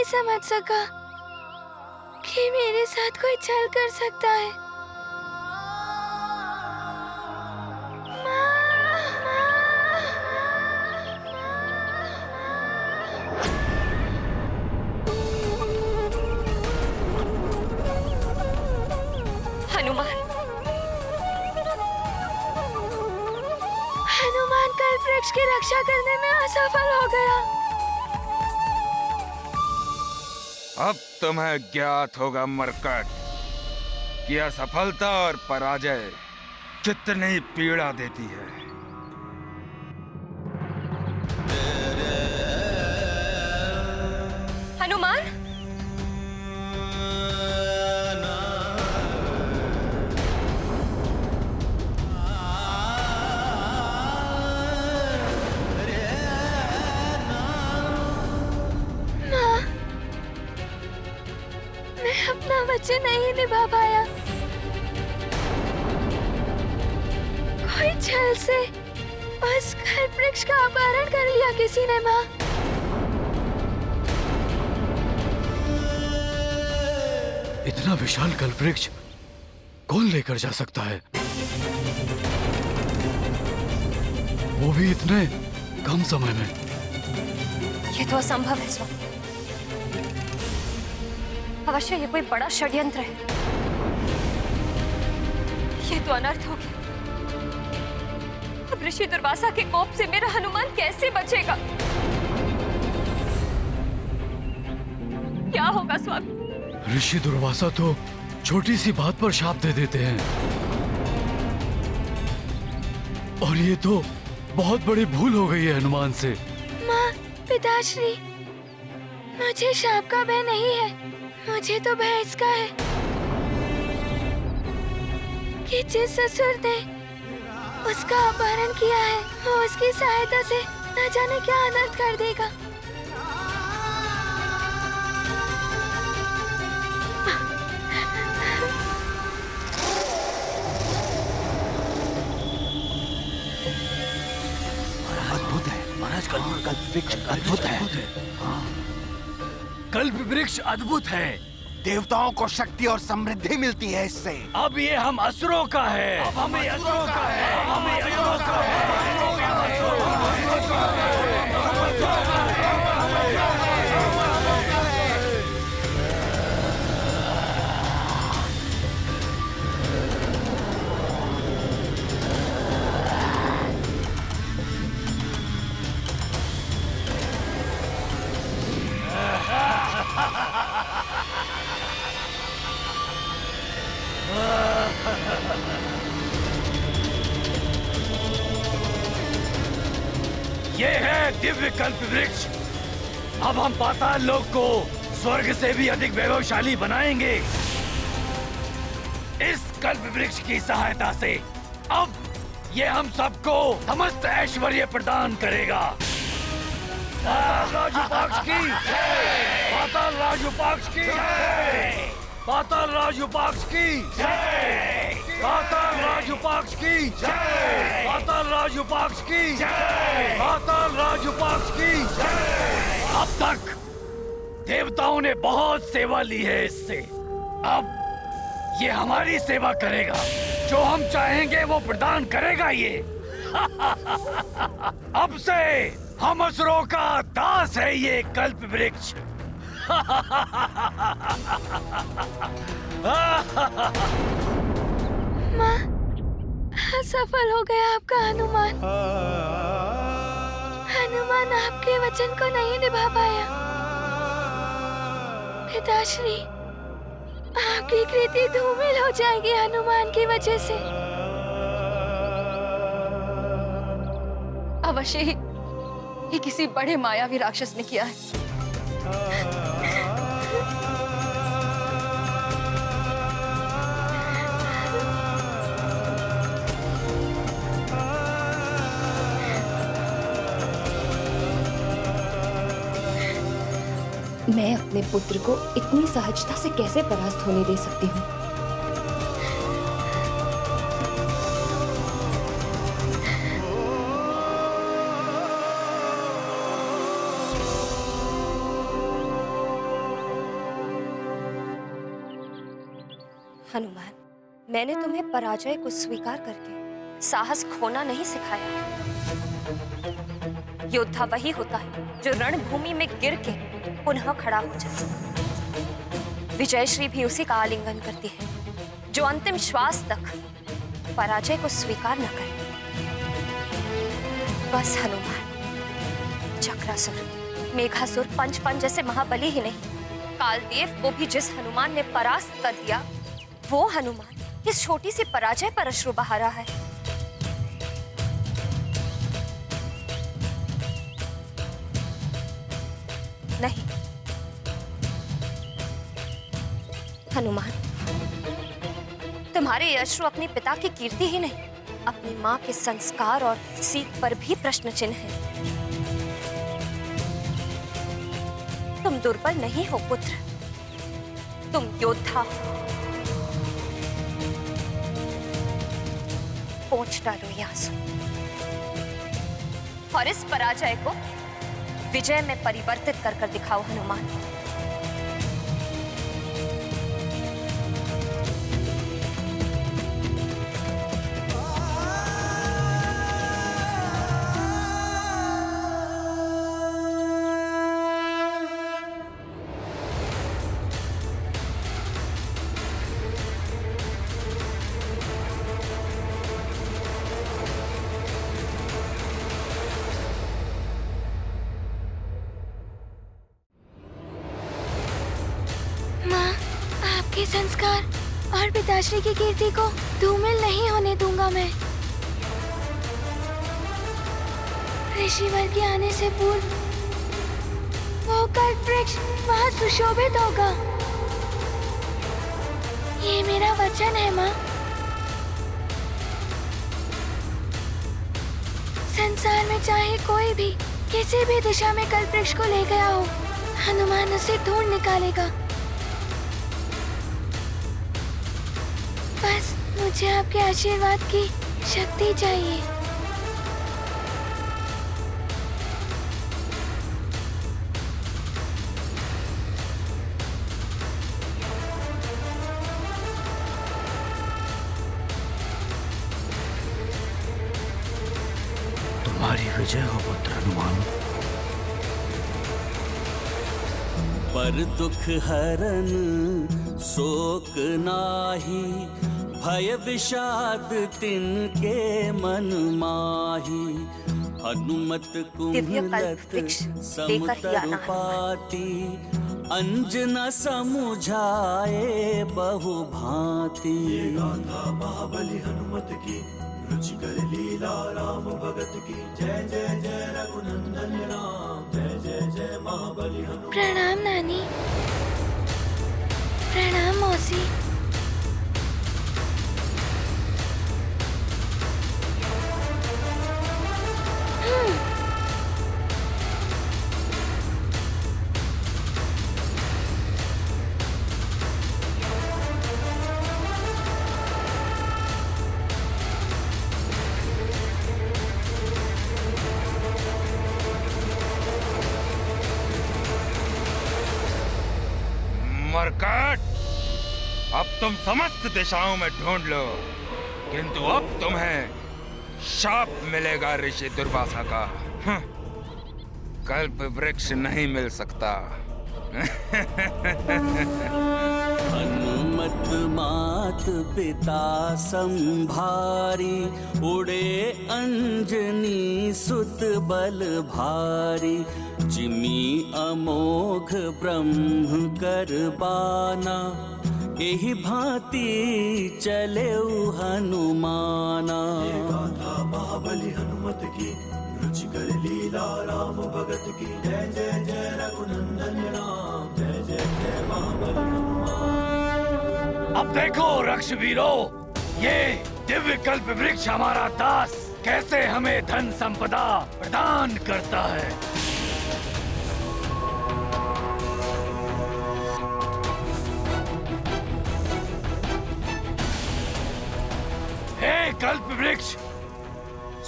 Speaker 4: समझ सका कि मेरे साथ कोई छल कर सकता है।
Speaker 8: हनुमान,
Speaker 4: हनुमान कल्पवृक्ष की रक्षा करने में असफल हो गया।
Speaker 1: अब तुम्हें ज्ञात होगा मरकट कि असफलता और पराजय कितनी पीड़ा देती है।
Speaker 8: हनुमान,
Speaker 4: नहीं निभा पाया। कोई छल से उस कल्प वृक्ष का अपहरण कर लिया किसी ने माँ।
Speaker 12: इतना विशाल कल्प वृक्ष कौन लेकर जा सकता है? वो भी इतने कम समय में।
Speaker 8: ये तो असंभव है स्वामी। अवश्य ये कोई बड़ा षड्यंत्र है। ये तो अनर्थ हो गया। अब ऋषि दुर्वासा के कोप से मेरा हनुमान कैसे बचेगा? क्या होगा स्वामी?
Speaker 12: ऋषि दुर्वासा तो छोटी सी बात पर शाप दे देते हैं, और ये तो बहुत बड़ी भूल हो गई है हनुमान से।
Speaker 4: माँ, पिताश्री, मुझे शाप का भय नहीं है। मुझे तो भय इसका है कि जिस ससुर ने उसका अपहरण किया है वो उसकी सहायता से न जाने क्या अनर्थ कर देगा।
Speaker 13: अद्भुत है महाराज, कल्प वृक्ष अद्भुत है।
Speaker 12: कल्प वृक्ष अद्भुत है।
Speaker 13: देवताओं को शक्ति और समृद्धि मिलती है इससे।
Speaker 12: अब ये हम असुरों का है। अब हमें असुरों का है। अब हमें असुरों का है। ये है दिव्य कल्प वृक्ष। अब हम पाताल लोक को स्वर्ग से भी अधिक वैभवशाली बनाएंगे। इस कल्प वृक्ष की सहायता से अब ये हम सबको समस्त ऐश्वर्य प्रदान करेगा। पाताल राजूपाक्ष की जय। पाताल राजूपाक्ष की जय। पाताल राजूपाक्ष की जय। पाताल राजूपाक्ष की जय। पाताल राजूपाक्ष की जय। पाताल राजूपाक्ष की जय। अब तक देवताओं ने बहुत सेवा ली है इससे। अब ये हमारी सेवा करेगा। जो हम चाहेंगे वो प्रदान करेगा ये। अब से हम असुरों का दास है ये कल्प वृक्ष।
Speaker 4: माँ, सफल हो गया आपका हनुमान। हनुमान आपके वचन को नहीं निभा पाया। पिताश्री, आपकी कृति धूमिल हो जाएगी हनुमान की वजह से।
Speaker 8: अवश्य ही ये किसी बड़े मायावी राक्षस ने किया है। मैं अपने पुत्र को इतनी सहजता से कैसे परास्त होने दे सकती हूँ? हनुमान, मैंने तुम्हें पराजय को स्वीकार करके साहस खोना नहीं सिखाया। योद्धा वही होता है जो रणभूमि में गिर के पुनः खड़ा हो जाए। विजयश्री भी उसी का आलिंगन करती है जो अंतिम श्वास तक पराजय को स्वीकार न करे। बस हनुमान, चक्रासुर, मेघासुर, पंचपन जैसे महाबली ही नहीं, कालदेव को भी जिस हनुमान ने परास्त कर दिया, वो हनुमान इस छोटी सी पराजय पर अश्रु बहा रहा है। नहीं हनुमान, तुम्हारे ये अश्रु अपने पिता की कीर्ति ही नहीं, अपनी माँ के संस्कार और सीख पर भी प्रश्न चिन्ह है। तुम दुर्बल नहीं हो पुत्र, तुम योद्धा हो। पोंछ डालो ये आंसू और इस पराजय को विजय में परिवर्तित कर कर दिखाओ हनुमान।
Speaker 4: आपके संस्कार और पिताश्री की कीर्ति को धूमिल नहीं होने दूंगा मैं। ऋषिवर के आने से पूर्व वो कल्प वृक्ष वहाँ सुशोभित होगा। ये मेरा वचन है माँ। संसार में चाहे कोई भी किसी भी दिशा में कल्प वृक्ष को ले गया हो, हनुमान उसे ढूंढ निकालेगा। बस मुझे आपके आशीर्वाद की शक्ति चाहिए।
Speaker 12: तुम्हारी विजय हो पुत्र हनुमान।
Speaker 15: पर दुख हरन शोक नाही, भय विषाद तिनके मन माही। हनुमत कुमलत समतरु पाती, अंजना समुझाए बहु भांति।
Speaker 16: महाबली हनुमत की रुचिकर लीला राम भगत की। जय जय जय रघुनंदन राम, जय जय जय महाबली हनुमत।
Speaker 4: प्रणाम नानी। प्रणाम मौसी।
Speaker 1: मरकट, अब तुम समस्त दिशाओं में ढूंढ लो, किंतु अब तुम्हें शाप मिलेगा ऋषि दुर्वासा का। कल्प वृक्ष नहीं मिल सकता।
Speaker 15: हनुमत मात पिता संभारी, उड़े अंजनी सुत बल भारी। जिमी अमोघ ब्रह्म कर बाना, एहि भांति चले हनुमाना।
Speaker 16: महाबली हनुमत की रुचिकर लीला राम भगत की। जय जय जय रघुनंदन राम, जय जय जय महाबली हनुमान।
Speaker 12: अब देखो रक्षवीरों, ये दिव्य कल्प वृक्ष हमारा दास कैसे हमें धन संपदा प्रदान करता है। हे कल्प वृक्ष,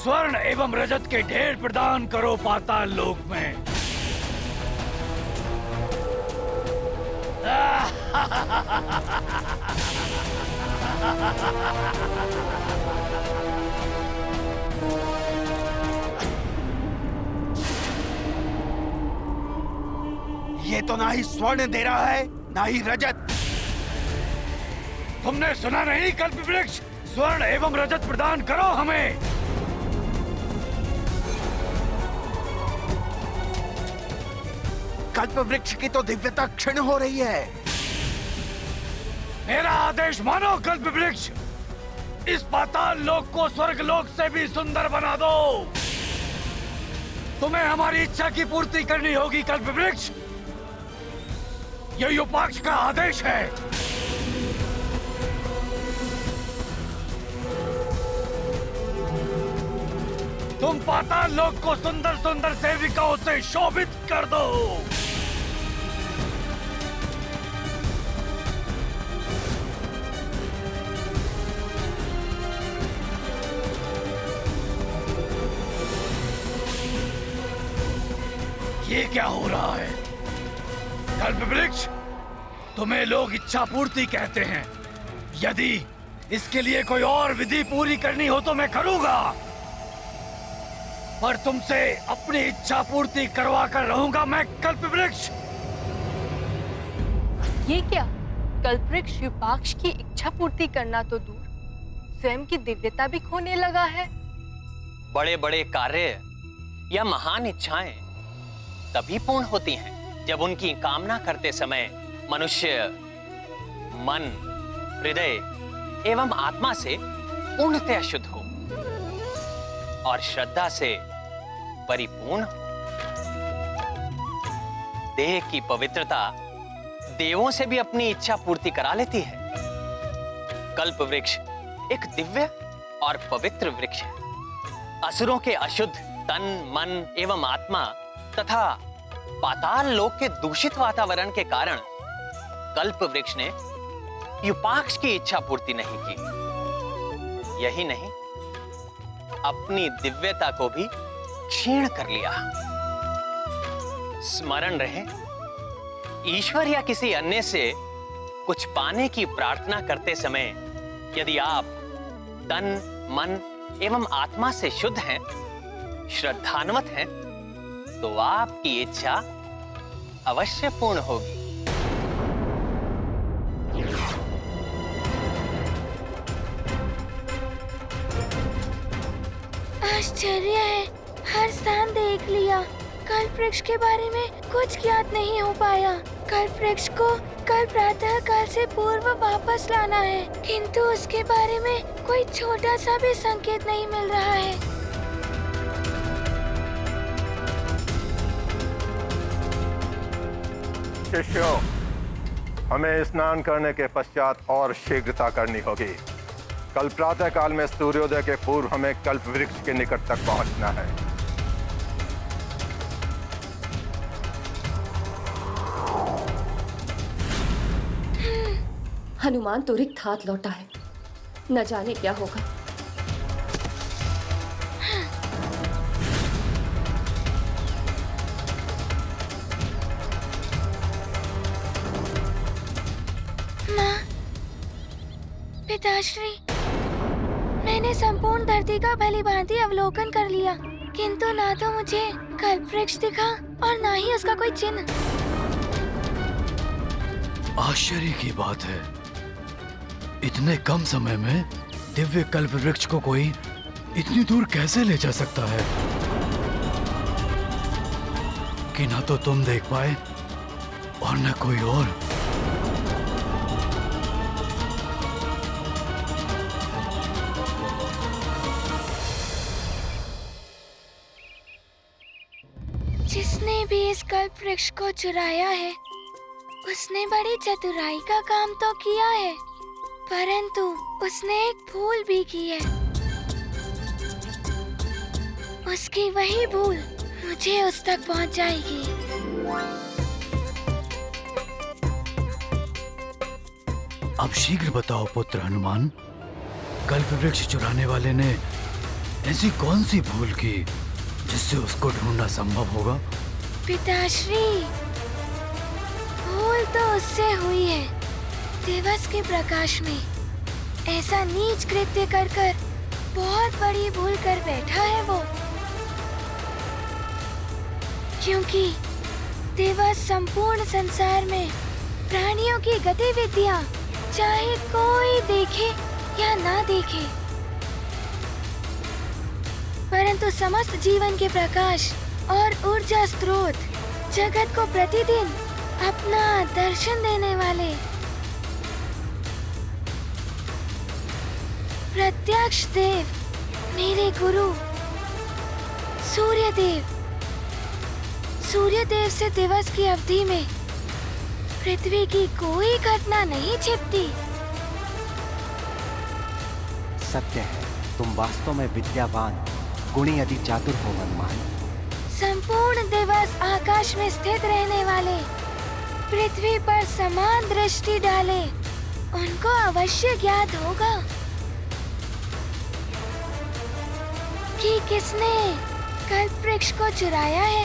Speaker 12: स्वर्ण एवं रजत के ढेर प्रदान करो पाताल लोक में।
Speaker 17: ये तो ना ही स्वर्ण दे रहा है, ना ही रजत।
Speaker 12: तुमने सुना नहीं कल्प वृक्ष, स्वर्ण एवं रजत प्रदान करो हमें।
Speaker 17: कल्प वृक्ष की तो दिव्यता क्षीण हो रही है।
Speaker 12: मेरा आदेश मानो कल्प वृक्ष, इस पाताल लोक को स्वर्ग लोक से भी सुंदर बना दो। तुम्हें हमारी इच्छा की पूर्ति करनी होगी कल्प वृक्ष, यह युपाक्ष का आदेश है। तुम पाताल लोक को सुंदर सुंदर सेविकाओं से शोभित कर दो। क्या हो रहा है? कल्प वृक्ष, तुम्हें लोग इच्छा पूर्ति कहते हैं। यदि इसके लिए कोई और विधि पूरी करनी हो तो मैं करूंगा, पर तुमसे अपनी इच्छा पूर्ति करवा कर रहूंगा मैं कल्प वृक्ष।
Speaker 6: ये क्या? कल्पवृक्ष युपाक्ष की इच्छा पूर्ति करना तो दूर, स्वयं की दिव्यता भी खोने लगा है।
Speaker 18: बड़े बड़े कार्य या महान इच्छाएं तभी पूर्ण होती हैं जब उनकी कामना करते समय मनुष्य मन, हृदय एवं आत्मा से पूर्णतः शुद्ध हो और श्रद्धा से परिपूर्ण हो। देह की पवित्रता देवों से भी अपनी इच्छा पूर्ति करा लेती है। कल्प वृक्ष एक दिव्य और पवित्र वृक्ष है। असुरों के अशुद्ध तन, मन एवं आत्मा तथा पाताल लोक के दूषित वातावरण के कारण कल्प वृक्ष ने युपाक्ष की इच्छा पूर्ति नहीं की। यही नहीं, अपनी दिव्यता को भी क्षीण कर लिया। स्मरण रहे, ईश्वर या किसी अन्य से कुछ पाने की प्रार्थना करते समय यदि आप तन, मन एवं आत्मा से शुद्ध हैं, श्रद्धान्वित हैं, तो आपकी इच्छा अवश्य पूर्ण होगी।
Speaker 4: आश्चर्य है, हर स्थान देख लिया, कल्प वृक्ष के बारे में कुछ ज्ञात नहीं हो पाया। कल्प वृक्ष को कल प्रातः काल से पूर्व वापस लाना है, किंतु उसके बारे में कोई छोटा सा भी संकेत नहीं मिल रहा है।
Speaker 5: शिष्यों, हमें स्नान करने के पश्चात और शीघ्रता करनी होगी। कल प्रातः काल में सूर्योदय के पूर्व हमें कल्प वृक्ष के निकट तक पहुंचना है।
Speaker 8: हनुमान तुरंत हाथ लौटा है, न जाने क्या होगा।
Speaker 4: माँ, पिताश्री, मैंने संपूर्ण धरती का भलीभांति अवलोकन कर लिया, किंतु ना तो मुझे कल्प वृक्ष दिखा और ना ही उसका कोई चिन्ह।
Speaker 7: आश्चर्य की बात है, इतने कम समय में दिव्य कल्प वृक्ष को कोई इतनी दूर कैसे ले जा सकता है कि ना तो तुम देख पाए और न कोई और।
Speaker 4: जिसने भी इस कल्प वृक्ष को चुराया है, उसने बड़ी चतुराई का काम तो किया है, परंतु उसने एक भूल भी की है। उसकी वही भूल मुझे उस तक पहुंच जाएगी।
Speaker 7: अब शीघ्र बताओ पुत्र हनुमान, कल्प वृक्ष चुराने वाले ने ऐसी कौन सी भूल की जिससे उसको ढूंढना संभव होगा?
Speaker 4: पिताश्री, भूल तो उससे हुई है। दिवस के प्रकाश में ऐसा नीच कृत्य कर कर बहुत बड़ी भूल कर बैठा है वो, क्योंकि दिवस संपूर्ण संसार में प्राणियों की गतिविधियां चाहे कोई देखे या ना देखे, परंतु समस्त जीवन के प्रकाश और ऊर्जा स्रोत जगत को प्रतिदिन अपना दर्शन देने वाले प्रत्यक्ष देव, मेरे गुरु सूर्यदेव, सूर्यदेव से दिवस की अवधि में पृथ्वी की कोई घटना नहीं छिपती।
Speaker 13: सत्य है, तुम वास्तव में विद्यावान, गुणी अति चातुर हो हनुमान।
Speaker 4: संपूर्ण दिवस आकाश में स्थित रहने वाले, पृथ्वी पर समान दृष्टि डाले, उनको अवश्य ज्ञात होगा कि किसने कल्प वृक्ष को चुराया है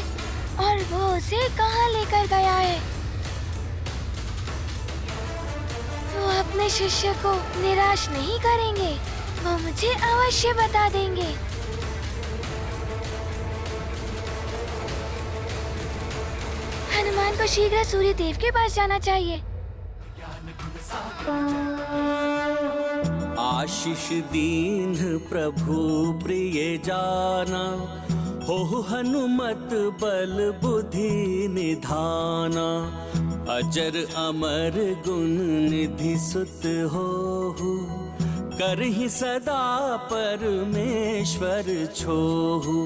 Speaker 4: और वो उसे कहाँ लेकर गया है। वो अपने शिष्य को निराश नहीं करेंगे, वो मुझे अवश्य बता देंगे। हनुमान को शीघ्र सूर्य देव के पास जाना चाहिए।
Speaker 15: आशीष दीन प्रभु प्रिय जाना, हो हनुमत बल बुद्धि निधाना। अजर अमर गुण निधि सुत होहु, करहि सदा परमेश्वर छोहु।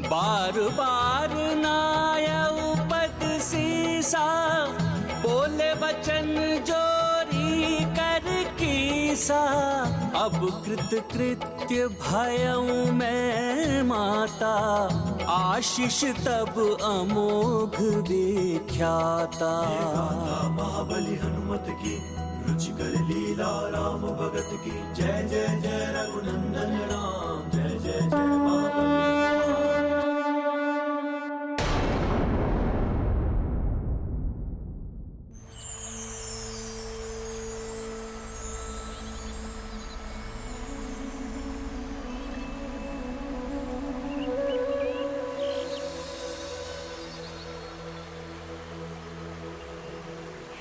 Speaker 15: बार बार नायउ पद सीसा, बोले वचन जोरी कर कीसा। अब कृत कृत्य भयउ मैं माता, आशीष तब अमोघ विख्याता।
Speaker 16: महाबली हनुमत की रुचिकर लीला राम भगत की। जय जय जय रघुनंदन राम, जय जय जय महाबली।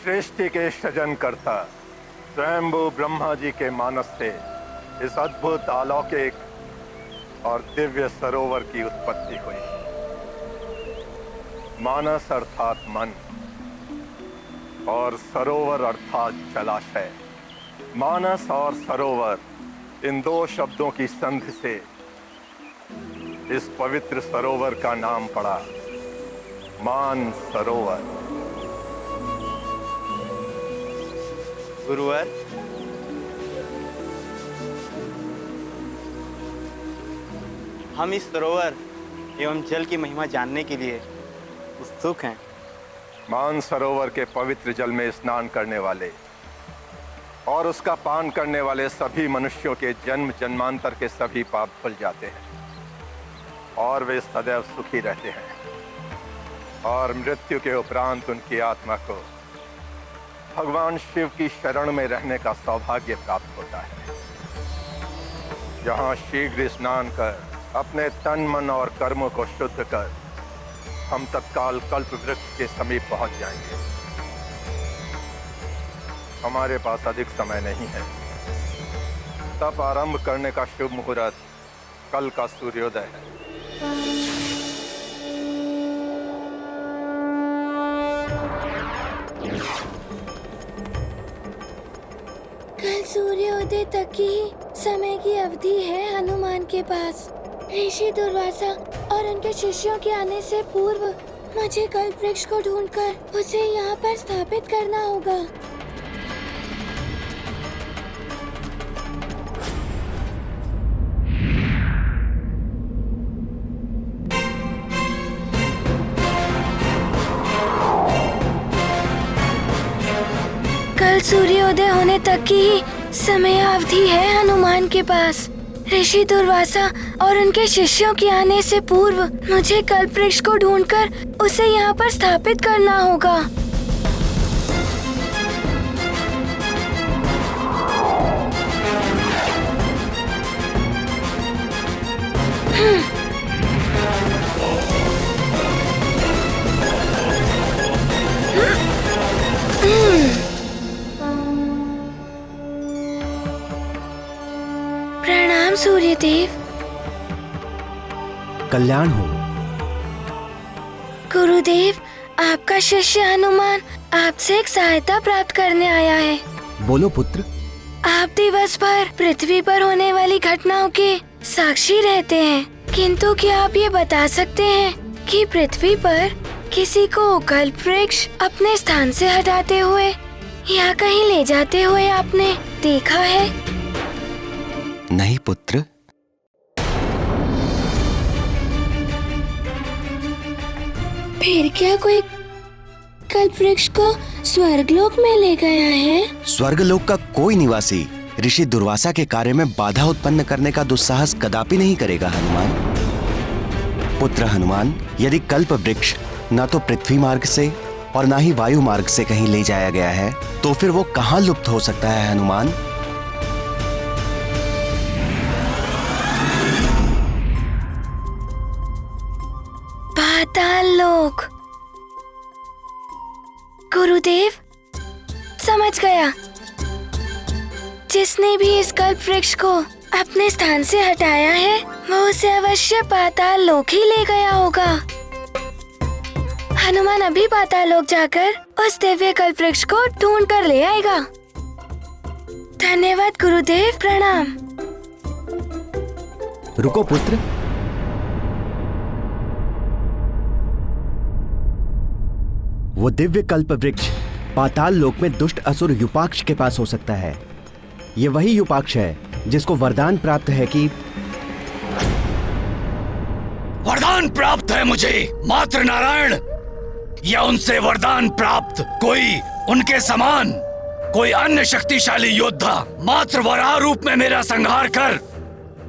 Speaker 5: सृष्टि के सृजन करता स्वयंभू ब्रह्मा जी के मानस से इस अद्भुत अलौकिक और दिव्य सरोवर की उत्पत्ति हुई। मानस अर्थात मन और सरोवर अर्थात जलाशय। मानस और सरोवर, इन दो शब्दों की संधि से इस पवित्र सरोवर का नाम पड़ा मान सरोवर।
Speaker 19: गुरुवर, हम इस सरोवर एवं जल की महिमा जानने के लिए उत्सुक हैं।
Speaker 5: मान सरोवर के पवित्र जल में स्नान करने वाले और उसका पान करने वाले सभी मनुष्यों के जन्म जन्मांतर के सभी पाप धुल जाते हैं और वे सदैव सुखी रहते हैं और मृत्यु के उपरांत उनकी आत्मा को भगवान शिव की शरण में रहने का सौभाग्य प्राप्त होता है। यहाँ शीघ्र स्नान कर अपने तन मन और कर्मों को शुद्ध कर हम तत्काल कल्प वृक्ष के समीप पहुंच जाएंगे। हमारे पास अधिक समय नहीं है। तप आरंभ करने का शुभ मुहूर्त कल का सूर्योदय है।
Speaker 4: कल सूर्योदय तक की समय की अवधि है हनुमान के पास। ऋषि दुर्वासा और उनके शिष्यों के आने से पूर्व मुझे कल्प वृक्ष को ढूंढकर उसे यहाँ पर स्थापित करना होगा। कल सूर्योदय होने तक की ही समय अवधि है हनुमान के पास। ऋषि दुर्वासा और उनके शिष्यों के आने से पूर्व मुझे कल्प वृक्ष को ढूंढकर उसे यहाँ पर स्थापित करना होगा। प्रणाम सूर्यदेव।
Speaker 13: कल्याण हो।
Speaker 4: गुरुदेव, आपका शिष्य हनुमान आपसे एक सहायता प्राप्त करने आया है।
Speaker 13: बोलो पुत्र।
Speaker 4: आप दिवस भर पृथ्वी पर होने वाली घटनाओं के साक्षी रहते हैं, किंतु क्या आप ये बता सकते हैं कि पृथ्वी पर किसी को कल्प वृक्ष अपने स्थान से हटाते हुए या कहीं ले जाते हुए आपने देखा है?
Speaker 13: नहीं पुत्र।
Speaker 4: फिर क्या कोई कल्प वृक्ष को स्वर्गलोक में ले गया है?
Speaker 13: स्वर्गलोक का कोई निवासी ऋषि दुर्वासा के कार्य में बाधा उत्पन्न करने का दुस्साहस कदापि नहीं करेगा हनुमान। पुत्र हनुमान, यदि कल्प वृक्ष ना तो पृथ्वी मार्ग से और ना ही वायु मार्ग से कहीं ले जाया गया है, तो फिर वो कहां लुप्त हो सकता है हनुमान?
Speaker 6: पाताल लोक। गुरुदेव, समझ गया। जिसने भी इस कल्प वृक्ष को अपने स्थान से हटाया है वो उसे अवश्य पाताल लोक ही ले गया होगा। हनुमान अभी पाताल लोक जाकर उस दिव्य कल्प वृक्ष को ढूंढ कर ले आएगा। धन्यवाद गुरुदेव, प्रणाम।
Speaker 13: रुको पुत्र, वो दिव्य कल्प वृक्ष पाताल लोक में दुष्ट असुर युपाक्ष के पास हो सकता है। ये वही युपाक्ष है जिसको वरदान प्राप्त है कि
Speaker 12: वरदान प्राप्त है मुझे मात्र नारायण, या उनसे वरदान प्राप्त कोई उनके समान कोई अन्य शक्तिशाली योद्धा मात्र वराह रूप में मेरा संहार कर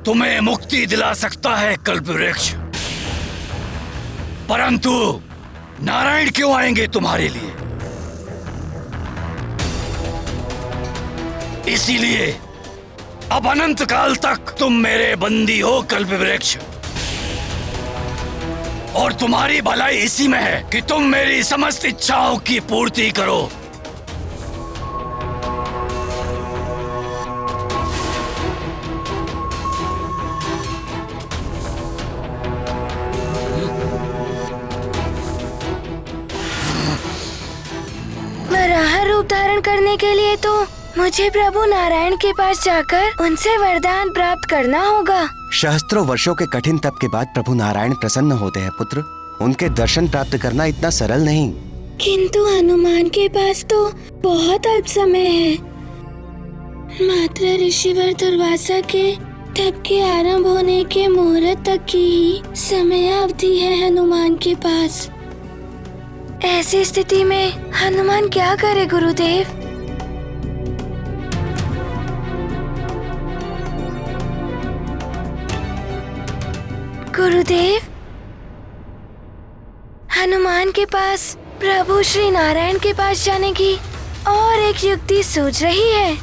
Speaker 12: तुम्हें मुक्ति दिला सकता है कल्प वृक्ष। परंतु नारायण क्यों आएंगे तुम्हारे लिए? इसीलिए अब अनंत काल तक तुम मेरे बंदी हो कल्प वृक्ष, और तुम्हारी भलाई इसी में है कि तुम मेरी समस्त इच्छाओं की पूर्ति करो।
Speaker 6: वराह रूप धारण करने के लिए तो मुझे प्रभु नारायण के पास जाकर उनसे वरदान प्राप्त करना होगा।
Speaker 13: सहस्त्रों वर्षों के कठिन तप के बाद प्रभु नारायण प्रसन्न होते हैं पुत्र। उनके दर्शन प्राप्त करना इतना सरल नहीं।
Speaker 6: किंतु हनुमान के पास तो बहुत अल्प समय है। मात्र ऋषिवर दुर्वासा के तप के आरंभ होने के मुहूर्त तक की ही समय अवधि है हनुमान के पास। ऐसी स्थिति में हनुमान क्या करे गुरुदेव? गुरुदेव, हनुमान के पास प्रभु श्री नारायण के पास जाने की और एक युक्ति सूझ रही है।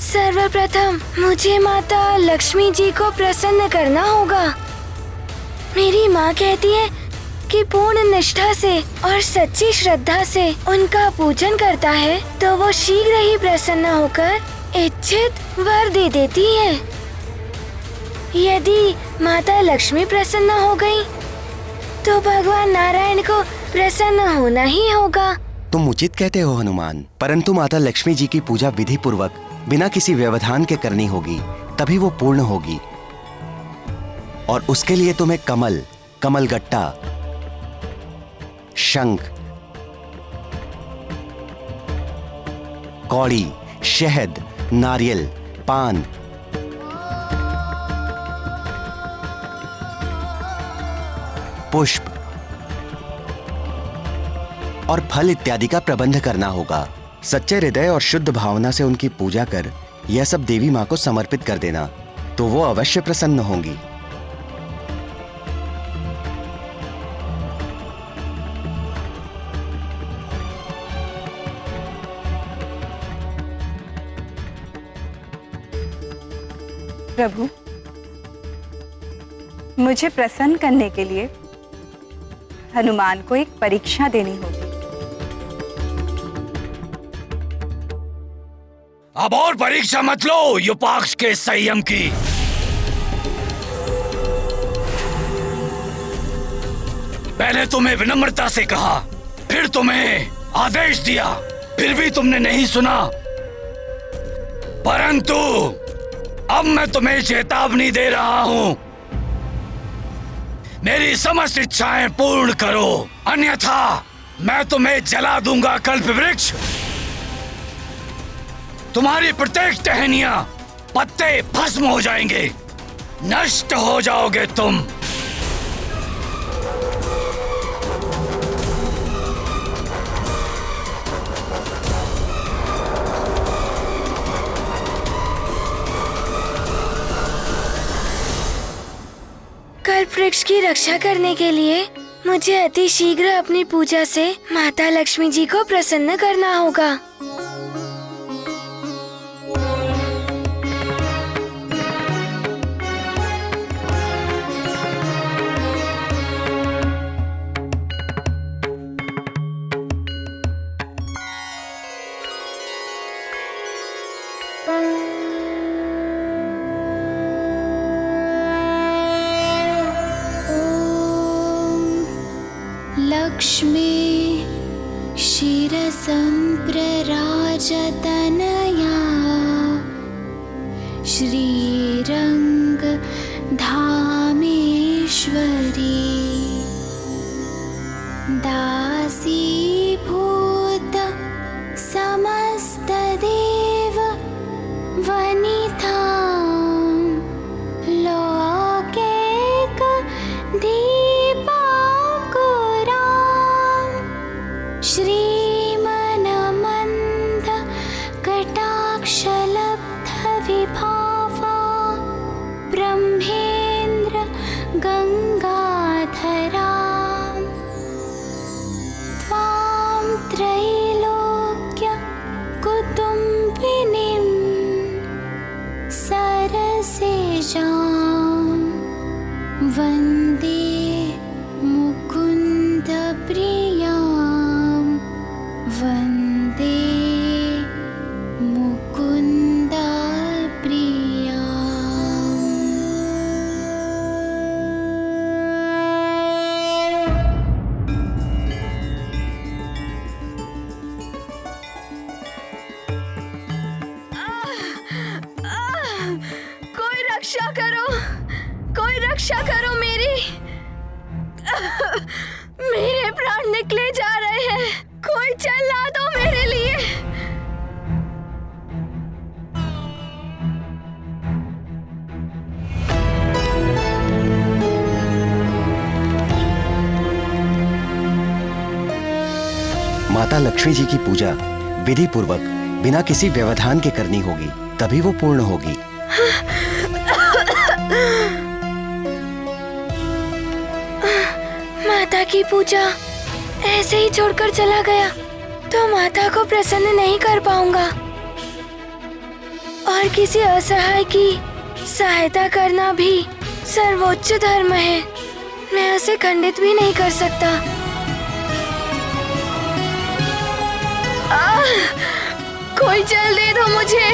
Speaker 6: सर्वप्रथम मुझे माता लक्ष्मी जी को प्रसन्न करना होगा। मेरी माँ कहती है कि पूर्ण निष्ठा से और सच्ची श्रद्धा से उनका पूजन करता है तो वो शीघ्र ही प्रसन्न होकर इच्छित वर दे देती है। यदि माता लक्ष्मी प्रसन्न हो गई तो भगवान नारायण को प्रसन्न होना ही होगा।
Speaker 13: तुम उचित कहते हो हनुमान, परंतु माता लक्ष्मी जी की पूजा विधि पूर्वक बिना किसी व्यवधान के करनी होगी, तभी वो पूर्ण होगी। और उसके लिए तुम्हें कमल, कमलगट्टा, शंख, कौड़ी, शहद, नारियल, पान, पुष्प और फल इत्यादि का प्रबंध करना होगा। सच्चे हृदय और शुद्ध भावना से उनकी पूजा कर यह सब देवी मां को समर्पित कर देना, तो वो अवश्य प्रसन्न होंगी।
Speaker 3: प्रभु, मुझे प्रसन्न करने के लिए हनुमान को एक परीक्षा देनी होगी।
Speaker 12: अब और परीक्षा मत लो युपाक्ष के संयम की। पहले तुम्हें विनम्रता से कहा, फिर तुम्हें आदेश दिया, फिर भी तुमने नहीं सुना। परंतु अब मैं तुम्हें चेतावनी दे रहा हूं, मेरी समस्त इच्छाएं पूर्ण करो, अन्यथा मैं तुम्हें जला दूंगा कल्प वृक्ष। तुम्हारी प्रत्येक टहनियां, पत्ते भस्म हो जाएंगे, नष्ट हो जाओगे तुम।
Speaker 6: कल्प वृक्ष की रक्षा करने के लिए मुझे अति शीघ्र अपनी पूजा से माता लक्ष्मी जी को प्रसन्न करना होगा। लक्ष्मी शिरसंप्रराजतनया श्रीरंग धामेश्वरी दासीभूत समस्तदेव वनिता लोकैक श्रीमनमन्द कटाक्षलब्ध विभावा ब्रह्मेन्द्र गंगाधरा त्वां त्रैलोक्य कुटुम्बिनीं सरसिजां वन्दे मुकुन्द प्रियां वन्दे मुकुन्द प्रियां। कोई रक्षा करो, कोई रक्षा करो मेरी। मेरे प्राण निकले जा रहे हैं, कोई चला दो मेरे लिए।
Speaker 13: माता लक्ष्मी जी की पूजा विधि पूर्वक बिना किसी व्यवधान के करनी होगी, तभी वो पूर्ण होगी।
Speaker 6: माता की पूजा ऐसे ही छोड़कर चला गया तो माता को प्रसन्न नहीं कर पाऊंगा, और किसी असहाय की सहायता करना भी सर्वोच्च धर्म है। मैं उसे खंडित भी नहीं कर सकता। कोई जल दे दो मुझे।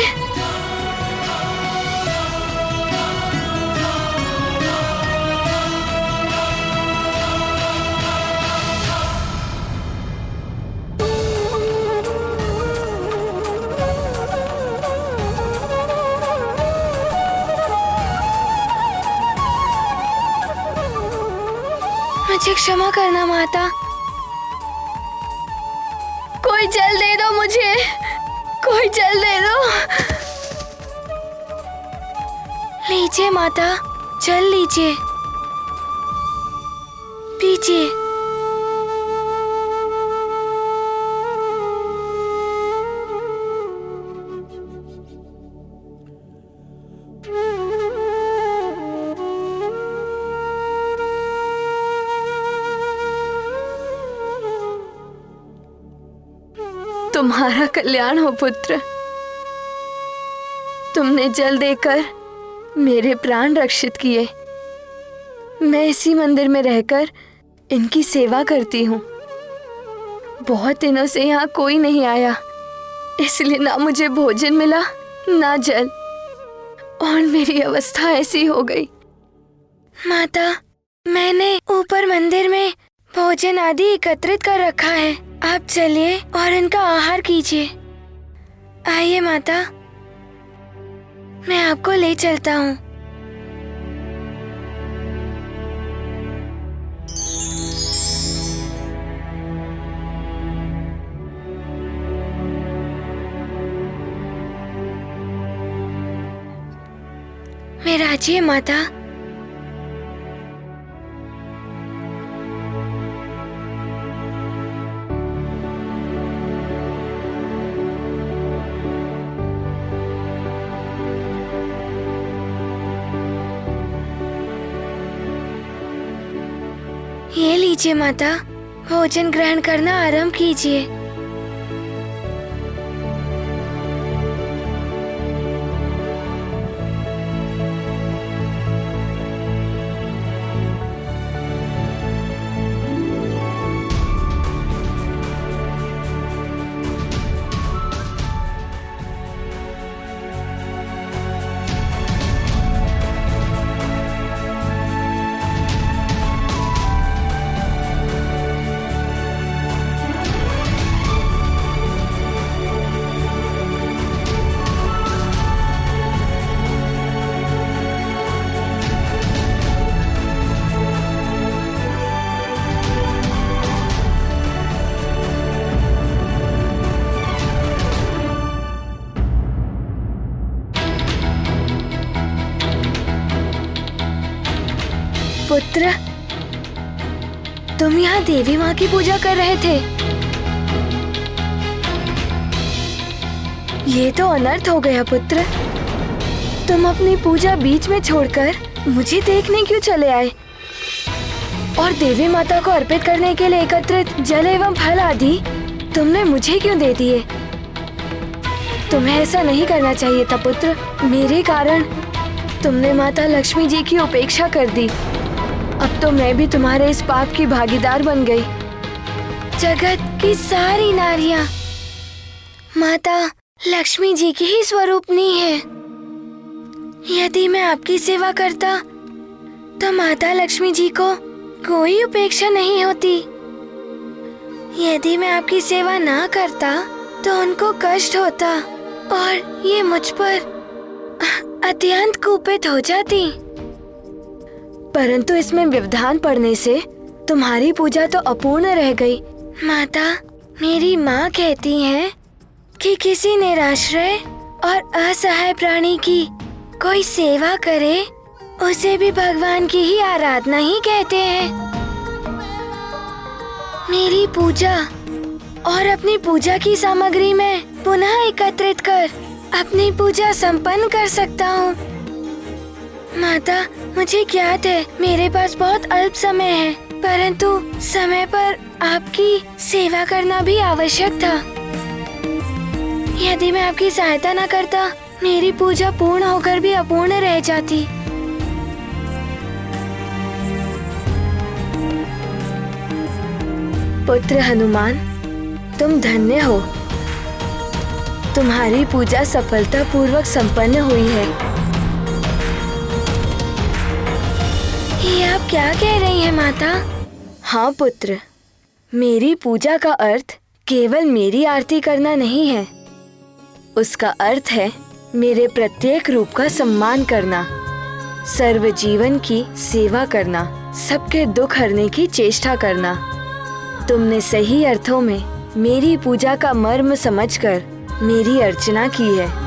Speaker 6: मुझे क्षमा करना माता। कोई जल दे दो मुझे, कोई जल दे दो। लीजिए माता, जल लीजिए, पीजिए। तुम्हारा कल्याण हो पुत्र। तुमने जल देकर मेरे प्राण रक्षित किए। मैं इसी मंदिर में रहकर इनकी सेवा करती हूँ। बहुत दिनों से यहाँ कोई नहीं आया, इसलिए ना मुझे भोजन मिला ना जल, और मेरी अवस्था ऐसी हो गई। माता, मैंने ऊपर मंदिर में भोजन आदि एकत्रित कर रखा है। आप चलिए और इनका आहार कीजिए। आइए माता, मैं आपको ले चलता हूँ। विराजिए माता। ये लीजिए माता, भोजन ग्रहण करना आरंभ कीजिए। पुत्र, तुम यहाँ देवी माँ की पूजा कर रहे थे। ये तो अनर्थ हो गया पुत्र। तुम अपनी पूजा बीच में छोड़कर मुझे देखने क्यों चले आए? और देवी माता को अर्पित करने के लिए एकत्रित जल एवं फल आदि तुमने मुझे क्यों दे दिए? तुम्हें ऐसा नहीं करना चाहिए था पुत्र। मेरे कारण तुमने माता लक्ष्मी जी की उपेक्षा कर दी। अब तो मैं भी तुम्हारे इस पाप की भागीदार बन गई। जगत की सारी नारियां माता लक्ष्मी जी की ही स्वरूपनी है। यदि मैं आपकी सेवा करता तो माता लक्ष्मी जी को कोई उपेक्षा नहीं होती। यदि मैं आपकी सेवा ना करता तो उनको कष्ट होता और ये मुझ पर अत्यंत कुपित हो जाती। परंतु इसमें व्यवधान पड़ने से तुम्हारी पूजा तो अपूर्ण रह गई। माता, मेरी माँ कहती हैं कि किसी निराश्रय और असहाय प्राणी की कोई सेवा करे उसे भी भगवान की ही आराधना ही कहते हैं। मेरी पूजा और अपनी पूजा की सामग्री में पुनः एकत्रित कर अपनी पूजा संपन्न कर सकता हूँ। माता, मुझे ज्ञात है मेरे पास बहुत अल्प समय है, परंतु समय पर आपकी सेवा करना भी आवश्यक था। यदि मैं आपकी सहायता न करता, मेरी पूजा पूर्ण होकर भी अपूर्ण रह जाती। पुत्र हनुमान, तुम धन्य हो। तुम्हारी पूजा सफलतापूर्वक संपन्न हुई है। ये आप क्या कह रही हैं माता? हाँ पुत्र, मेरी पूजा का अर्थ केवल मेरी आरती करना नहीं है। उसका अर्थ है मेरे प्रत्येक रूप का सम्मान करना, सर्व जीवन की सेवा करना, सबके दुख हरने की चेष्टा करना। तुमने सही अर्थों में मेरी पूजा का मर्म समझकर मेरी अर्चना की है।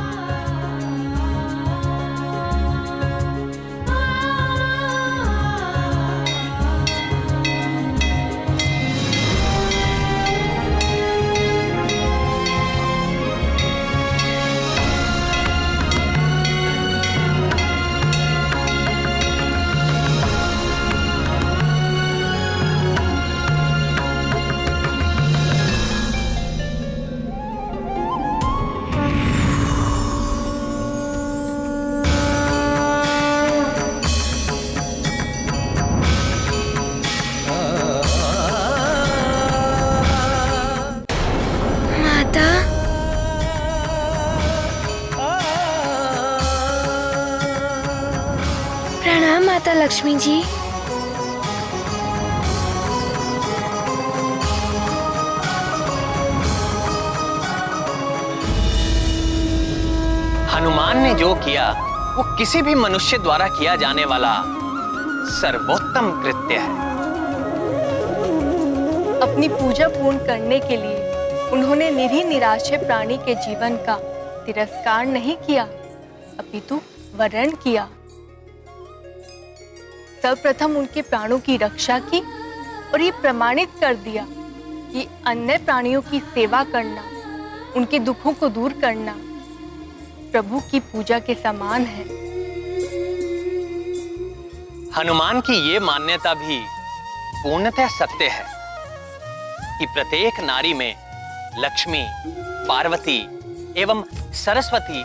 Speaker 6: प्रणाम माता लक्ष्मी जी।
Speaker 18: हनुमान ने जो किया वो किसी भी मनुष्य द्वारा किया जाने वाला सर्वोत्तम कृत्य है।
Speaker 10: अपनी पूजा पूर्ण करने के लिए उन्होंने निरीह निराश्रय प्राणी के जीवन का तिरस्कार नहीं किया, अपितु वरण किया। सर्वप्रथम उनके प्राणों की रक्षा की और ये प्रमाणित कर दिया कि अन्य प्राणियों की सेवा करना, उनके दुखों को दूर करना प्रभु की पूजा के समान है।
Speaker 18: हनुमान की ये मान्यता भी पूर्णतः सत्य है कि प्रत्येक नारी में लक्ष्मी, पार्वती एवं सरस्वती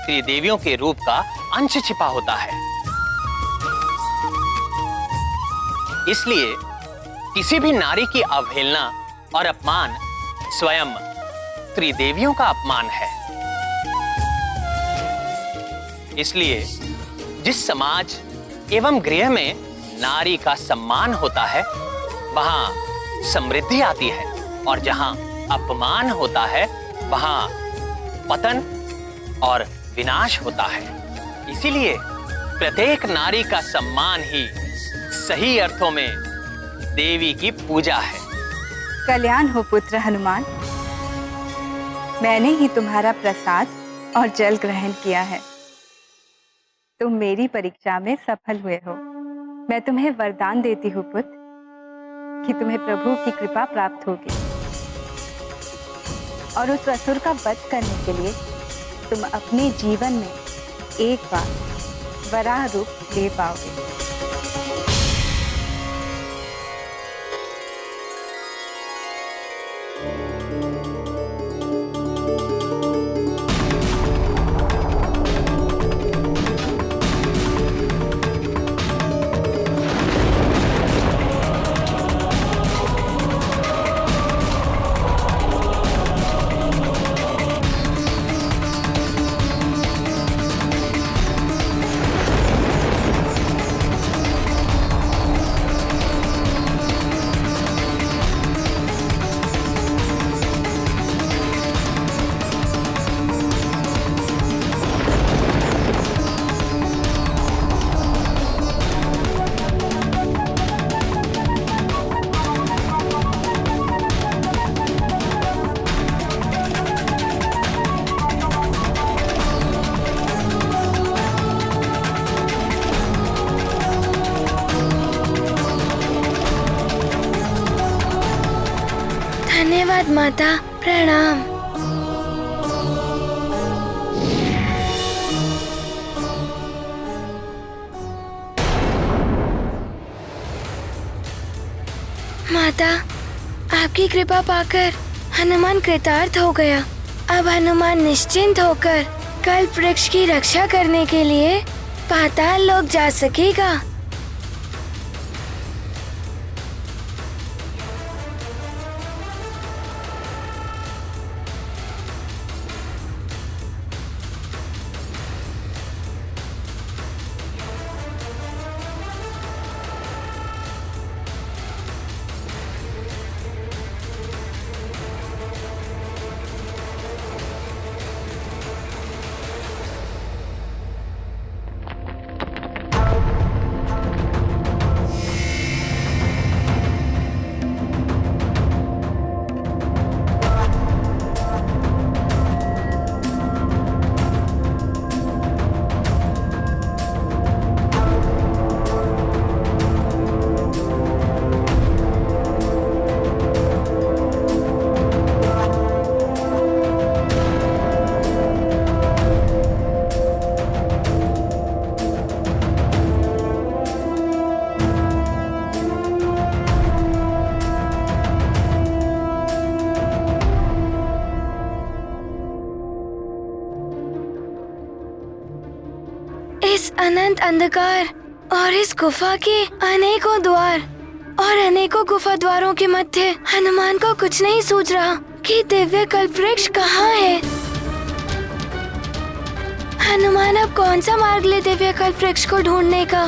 Speaker 18: त्रिदेवियों के रूप का अंश छिपा होता है। इसलिए किसी भी नारी की अवहेलना और अपमान स्वयं त्रिदेवियों का अपमान है। इसलिए जिस समाज एवं गृह में नारी का सम्मान होता है वहां समृद्धि आती है, और जहां अपमान होता है वहां पतन और विनाश होता है। इसीलिए प्रत्येक नारी का सम्मान ही सही अर्थों में देवी की पूजा है।
Speaker 3: कल्याण हो पुत्र हनुमान। मैंने ही तुम्हारा प्रसाद और जल ग्रहण किया है। तुम मेरी परीक्षा में सफल हुए हो। मैं तुम्हें वरदान देती हूँ पुत्र कि तुम्हें प्रभु की कृपा प्राप्त होगी और उस असुर का वध करने के लिए तुम अपने जीवन में एक बार वराह रूप ले पाओगे।
Speaker 6: धन्यवाद माता, प्रणाम। माता, आपकी कृपा पाकर हनुमान कृतार्थ हो गया। अब हनुमान निश्चिंत होकर कल्प वृक्ष की रक्षा करने के लिए पाताल लोक जा सकेगा। इस अनंत अंधकार और इस गुफा के अनेकों द्वार और अनेकों गुफा द्वारों के मध्य हनुमान को कुछ नहीं सूझ रहा कि दिव्य कल्प वृक्ष कहाँ है। हनुमान अब कौन सा मार्ग ले दिव्य कल्प वृक्ष को ढूंढने का।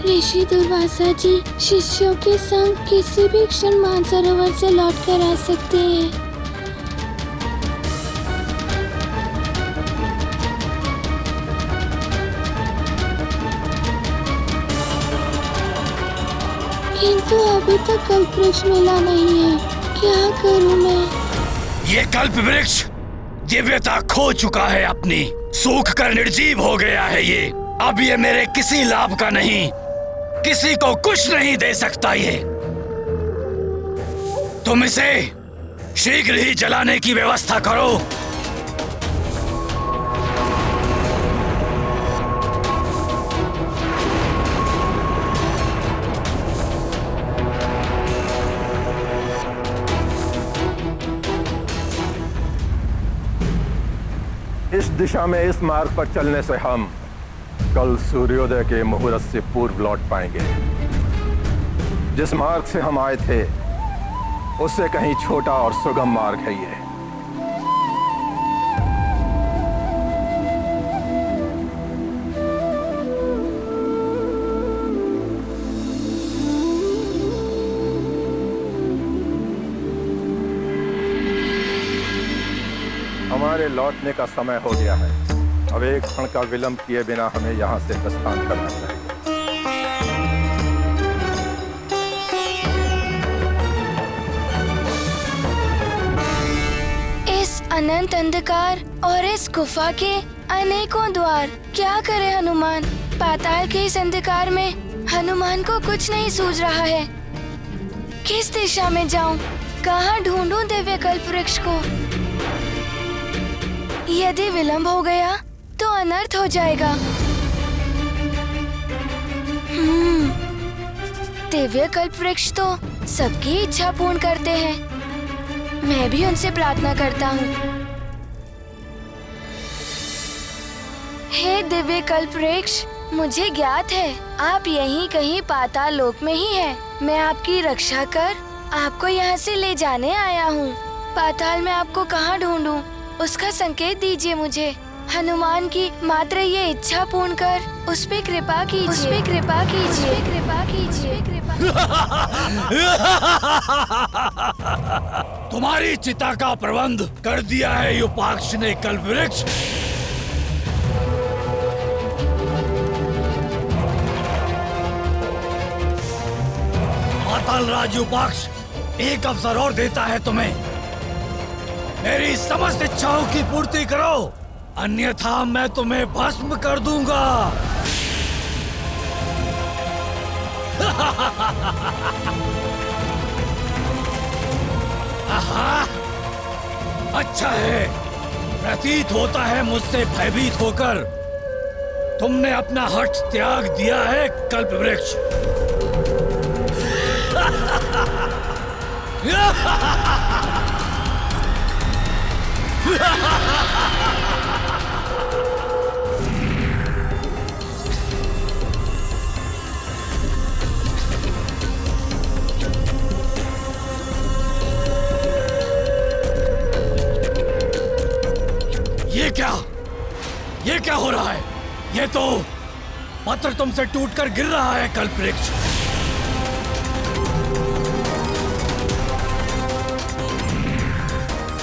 Speaker 6: ऋषि दुर्वासा जी शिष्यों के संग किसी भी क्षण मानसरोवर से लौट कर आ सकते हैं। किंतु अभी तक कल्प वृक्ष मिला नहीं है। क्या करूं मैं?
Speaker 12: ये कल्प वृक्ष दिव्यता खो चुका है अपनी, सूख कर निर्जीव हो गया है ये। अब ये मेरे किसी लाभ का नहीं, किसी को कुछ नहीं दे सकता ये। तुम इसे शीघ्र ही जलाने की व्यवस्था करो।
Speaker 5: इस दिशा में इस मार्ग पर चलने से हम कल सूर्योदय के मुहूर्त से पूर्व लौट पाएंगे। जिस मार्ग से हम आए थे उससे कहीं छोटा और सुगम मार्ग है ये। हमारे लौटने का समय हो गया है। अब एक क्षण का विलंब किए बिना हमें यहाँ से प्रस्थान करना चाहिए।
Speaker 6: इस अनंत अंधकार और इस गुफा के अनेकों द्वार, क्या करे हनुमान। पाताल के इस अंधकार में हनुमान को कुछ नहीं सूझ रहा है। किस दिशा में जाऊं? कहाँ ढूंढूं दिव्य कल्प वृक्ष को? यदि विलंब हो गया तो अनर्थ हो जाएगा। दिव्य कल्प वृक्ष तो सबकी इच्छा पूर्ण करते हैं। मैं भी उनसे प्रार्थना करता हूँ। हे दिव्य कल्प वृक्ष, मुझे ज्ञात है आप यहीं कहीं पाताल लोक में ही हैं। मैं आपकी रक्षा कर आपको यहाँ से ले जाने आया हूँ। पाताल में आपको कहाँ ढूंढूं? उसका संकेत दीजिए मुझे। हनुमान की मात्र ये इच्छा पूर्ण कर उस पे कृपा कीजिए। उस पे कृपा कीजिए। कृपा कीजिए।
Speaker 12: तुम्हारी चिता का प्रबंध कर दिया है युपाक्ष ने कल्पवृक्ष। पाताल राज युपाक्ष एक अवसर और देता है तुम्हें। मेरी समस्त इच्छाओं की पूर्ति करो, अन्यथा मैं तुम्हें भस्म कर दूंगा। अच्छा है, प्रतीत होता है मुझसे भयभीत होकर तुमने अपना हठ त्याग दिया है कल्पवृक्ष। ये क्या हो रहा है? ये तो पत्थर तुमसे टूटकर गिर रहा है कल्पवृक्ष।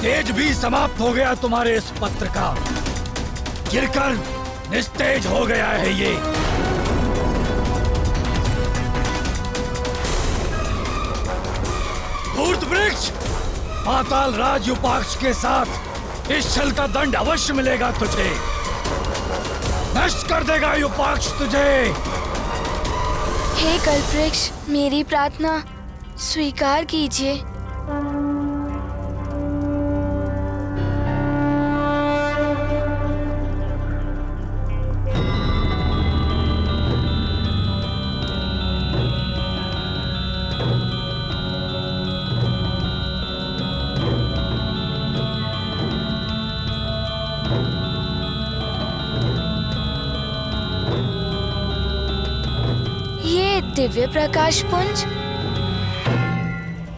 Speaker 12: तेज भी समाप्त हो गया तुम्हारे इस पत्र का, गिरकर निस्तेज हो गया है ये। धूर्त वृक्ष, पाताल राज युपाक्ष के साथ इस छल का दंड अवश्य मिलेगा तुझे। नष्ट कर देगा युपाक्ष तुझे।
Speaker 6: हे कल्पवृक्ष, मेरी प्रार्थना स्वीकार कीजिए। दिव्य प्रकाश पुंज,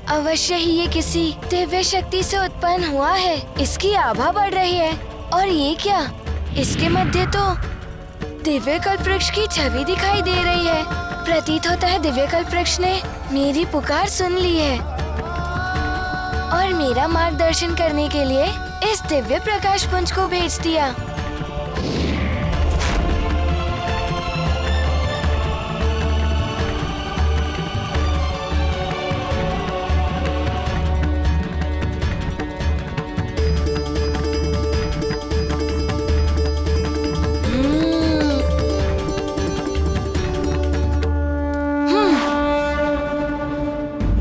Speaker 6: अवश्य ही ये किसी दिव्य शक्ति से उत्पन्न हुआ है। इसकी आभा बढ़ रही है। और ये क्या? इसके मध्य तो दिव्य कल्पवृक्ष की छवि दिखाई दे रही है। प्रतीत होता है दिव्य कल्पवृक्ष ने मेरी पुकार सुन ली है और मेरा मार्गदर्शन करने के लिए इस दिव्य प्रकाश पुंज को भेज दिया।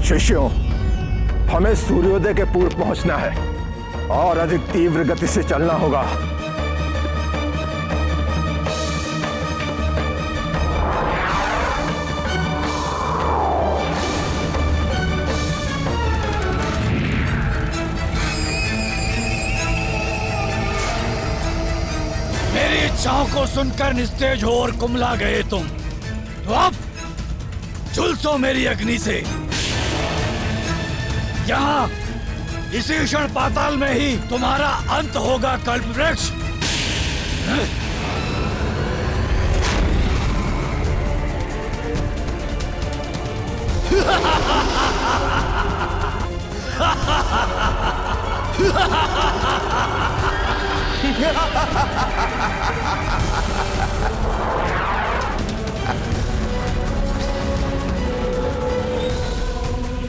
Speaker 5: शिष्यों, हमें सूर्योदय के पूर्व पहुंचना है और अधिक तीव्र गति से चलना होगा।
Speaker 12: बादशाहों को सुनकर निस्तेज हो और कुमला गए तुम, तो अब झुलसो मेरी अग्नि से। यहाँ इसी क्षण पाताल में ही तुम्हारा अंत होगा कल्पवृक्ष।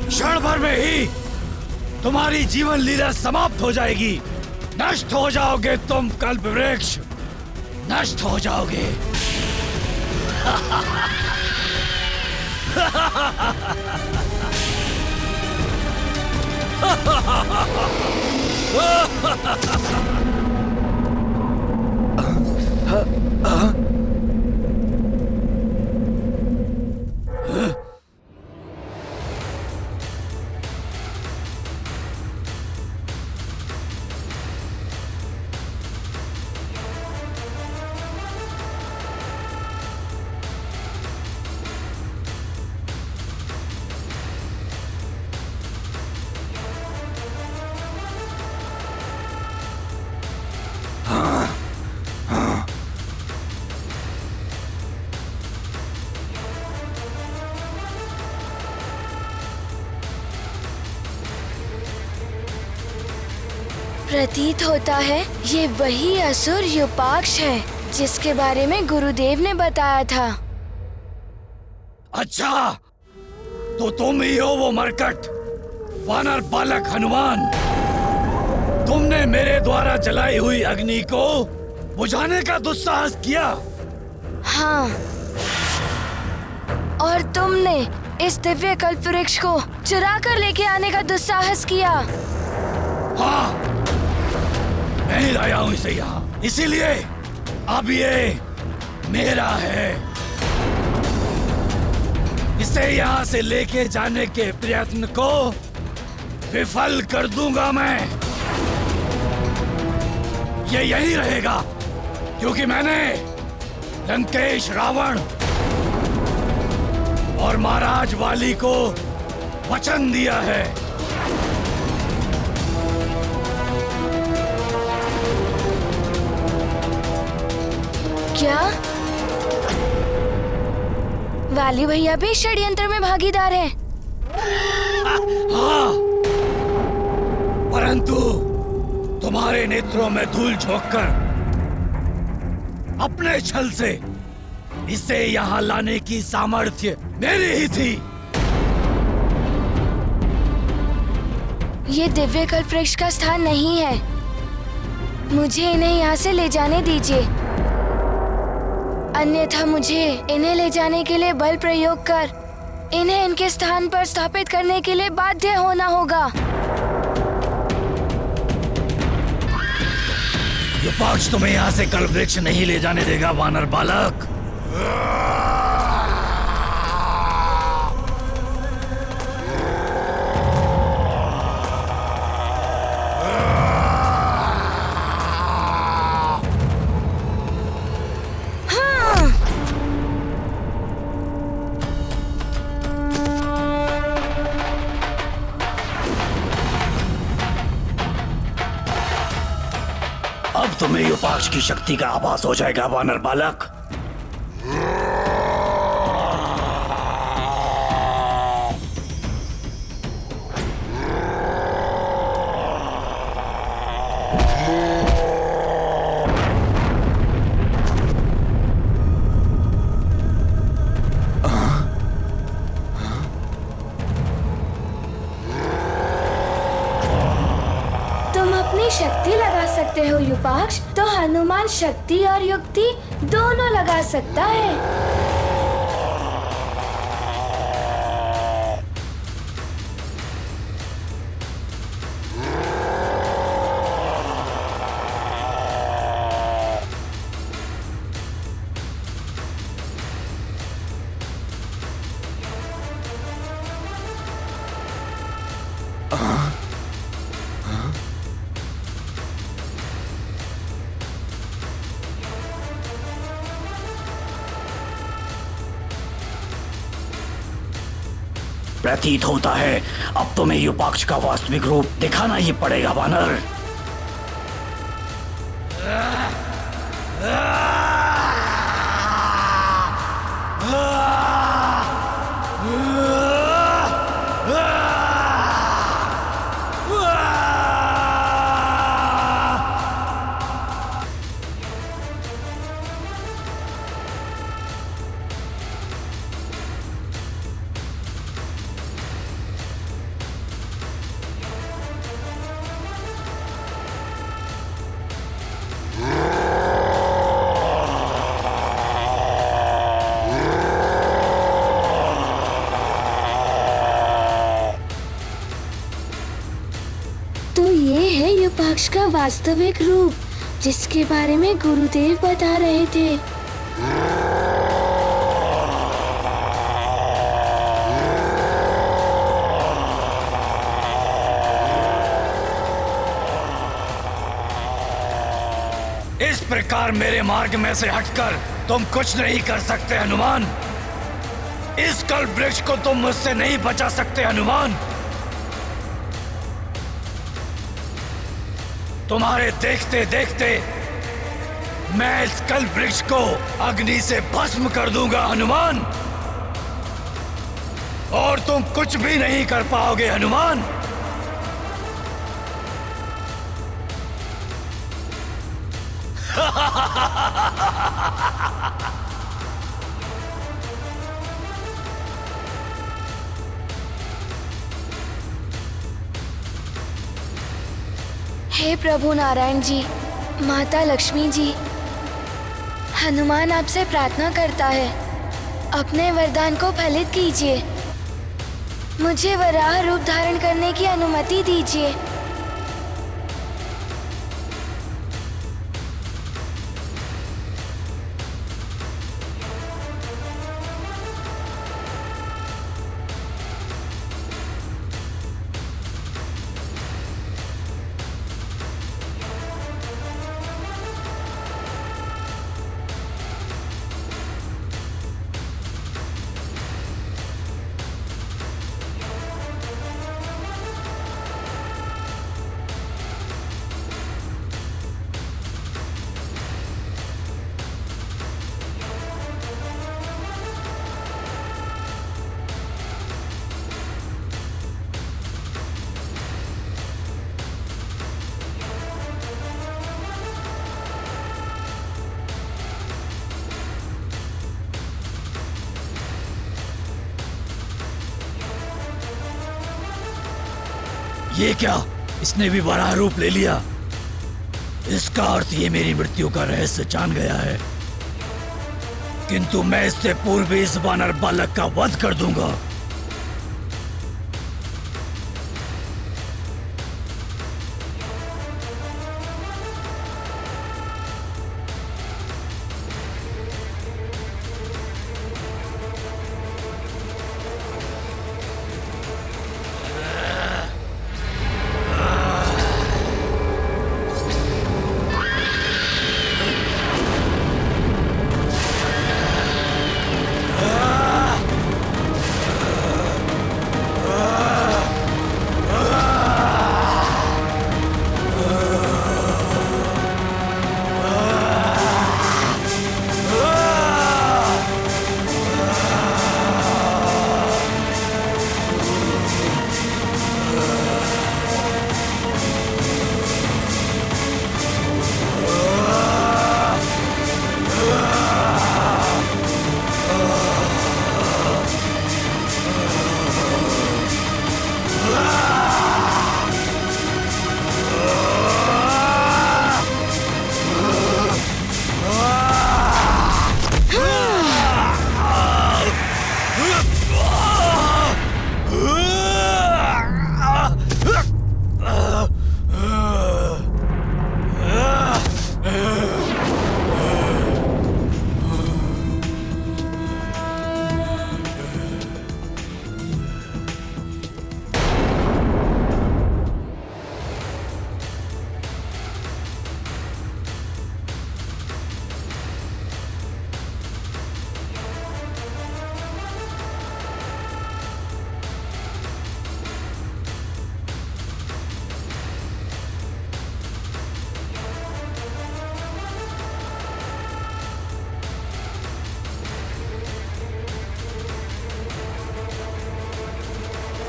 Speaker 12: क्षण भर में ही तुम्हारी जीवन लीला समाप्त हो जाएगी। नष्ट हो जाओगे तुम कल्पवृक्ष, नष्ट हो जाओगे।
Speaker 6: प्रतीत होता है ये वही असुर युपाक्ष है जिसके बारे में गुरुदेव ने बताया था।
Speaker 12: अच्छा, तो तुम ही हो वो मरकट वानर बालक हनुमान। तुमने मेरे द्वारा जलाई हुई अग्नि को बुझाने का दुस्साहस किया।
Speaker 6: हाँ, और तुमने इस दिव्य कल्पवृक्ष को चुरा कर लेके आने का दुस्साहस किया।
Speaker 12: हाँ, मैं ही लाया हूँ इसे यहाँ, इसीलिए अब ये मेरा है। इसे यहाँ से लेके जाने के प्रयत्न को विफल कर दूंगा मैं। ये यही रहेगा क्योंकि मैंने लंकेश, रावण और महाराज वाली को वचन दिया है।
Speaker 6: क्या वाली भैया भी षड्यंत्र में भागीदार हैं?
Speaker 12: हाँ, परंतु तुम्हारे नेत्रों में धूल झोंककर अपने छल से इसे यहाँ लाने की सामर्थ्य मेरी ही थी।
Speaker 6: ये दिव्य कल्पवृक्ष का स्थान नहीं है। मुझे इन्हें यहाँ से ले जाने दीजिए, अन्यथा मुझे इन्हें ले जाने के लिए बल प्रयोग कर इन्हें इनके स्थान पर स्थापित करने के लिए बाध्य होना होगा।
Speaker 12: युपाक्ष तुम्हें यहाँ से कल्पवृक्ष नहीं ले जाने देगा वानर बालक। अब तुम्हें युपाक्ष की शक्ति का आभास हो जाएगा वानर बालक।
Speaker 6: शक्ति लगा सकते हो युपाक्ष, तो हनुमान शक्ति और युक्ति दोनों लगा सकता है।
Speaker 12: प्रतीत होता है अब तुम्हें युपाक्ष का वास्तविक रूप दिखाना ही पड़ेगा वानर।
Speaker 6: तो ये है युपाक्ष का वास्तविक रूप जिसके बारे में गुरुदेव बता रहे थे।
Speaker 12: इस प्रकार मेरे मार्ग में से हटकर तुम कुछ नहीं कर सकते हनुमान। इस कल्प वृक्ष को तुम मुझसे नहीं बचा सकते हनुमान। तुम्हारे देखते देखते मैं इस कल्प वृक्ष को अग्नि से भस्म कर दूंगा हनुमान, और तुम कुछ भी नहीं कर पाओगे हनुमान।
Speaker 6: हे प्रभु नारायण जी, माता लक्ष्मी जी, हनुमान आपसे प्रार्थना करता है, अपने वरदान को फलित कीजिए। मुझे वराह रूप धारण करने की अनुमति दीजिए।
Speaker 12: ये क्या, इसने भी वराह रूप ले लिया। इसका अर्थ ये मेरी मृत्यु का रहस्य जान गया है, किंतु मैं इससे पूर्व इस वानर बालक का वध कर दूंगा।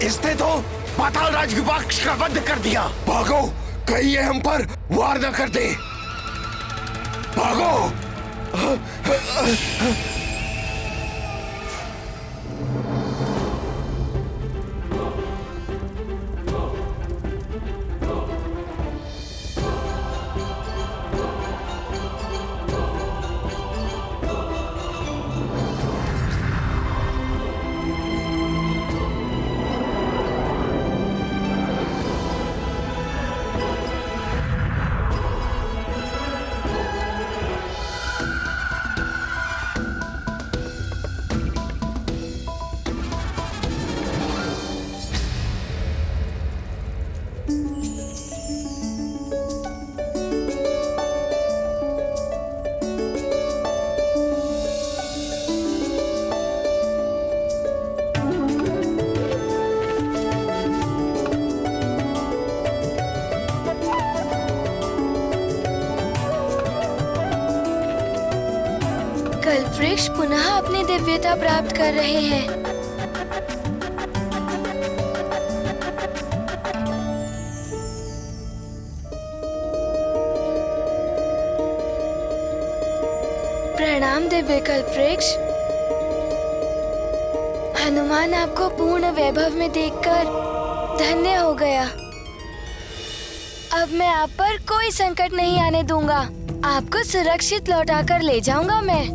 Speaker 20: इसने तो पाताल राज विपक्ष का वध कर दिया। भागो, कहीं ये हम पर वार न कर दे। भागो।
Speaker 6: कल्पवृक्ष पुनः अपनी दिव्यता प्राप्त कर रहे हैं। प्रणाम दिव्य कल्पवृक्ष। हनुमान आपको पूर्ण वैभव में देखकर धन्य हो गया। अब मैं आप पर कोई संकट नहीं आने दूंगा। आपको सुरक्षित लौटाकर ले जाऊंगा मैं।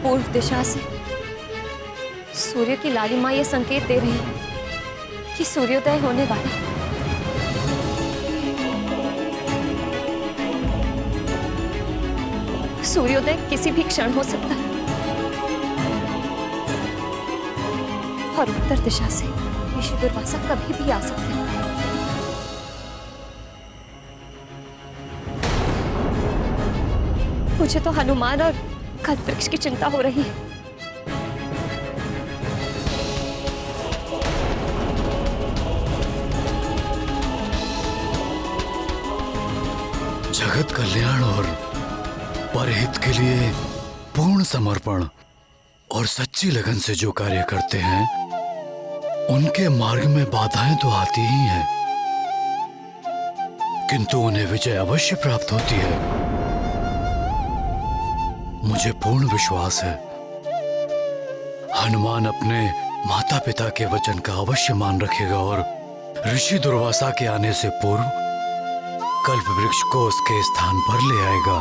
Speaker 8: पूर्व दिशा से सूर्य की लालिमा ये संकेत दे रही है कि सूर्योदय होने वाला है। सूर्योदय किसी भी क्षण हो सकता है और उत्तर दिशा से ऋषि दुर्वासा कभी भी आ सकते हैं। मुझे तो हनुमान और कल्पवृक्ष की चिंता हो रही है।
Speaker 7: जगत कल्याण और परहित के लिए पूर्ण समर्पण और सच्ची लगन से जो कार्य करते हैं, उनके मार्ग में बाधाएं तो आती ही हैं, किंतु उन्हें विजय अवश्य प्राप्त होती है। मुझे पूर्ण विश्वास है हनुमान अपने माता पिता के वचन का अवश्य मान रखेगा और ऋषि दुर्वासा के आने से पूर्व कल्पवृक्ष को उसके स्थान पर ले आएगा।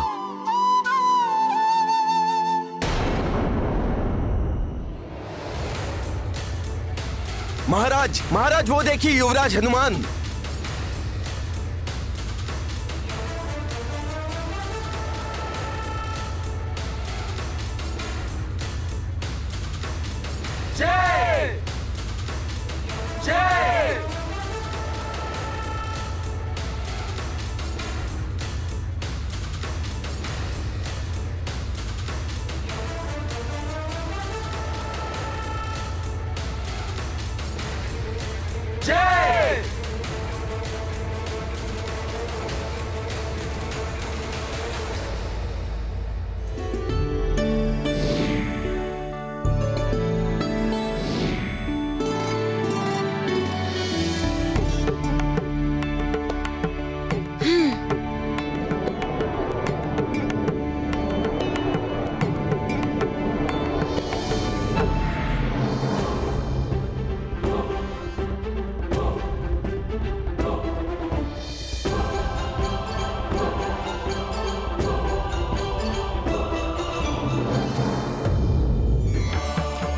Speaker 20: महाराज, महाराज वो देखिए युवराज हनुमान।
Speaker 12: जय जय जय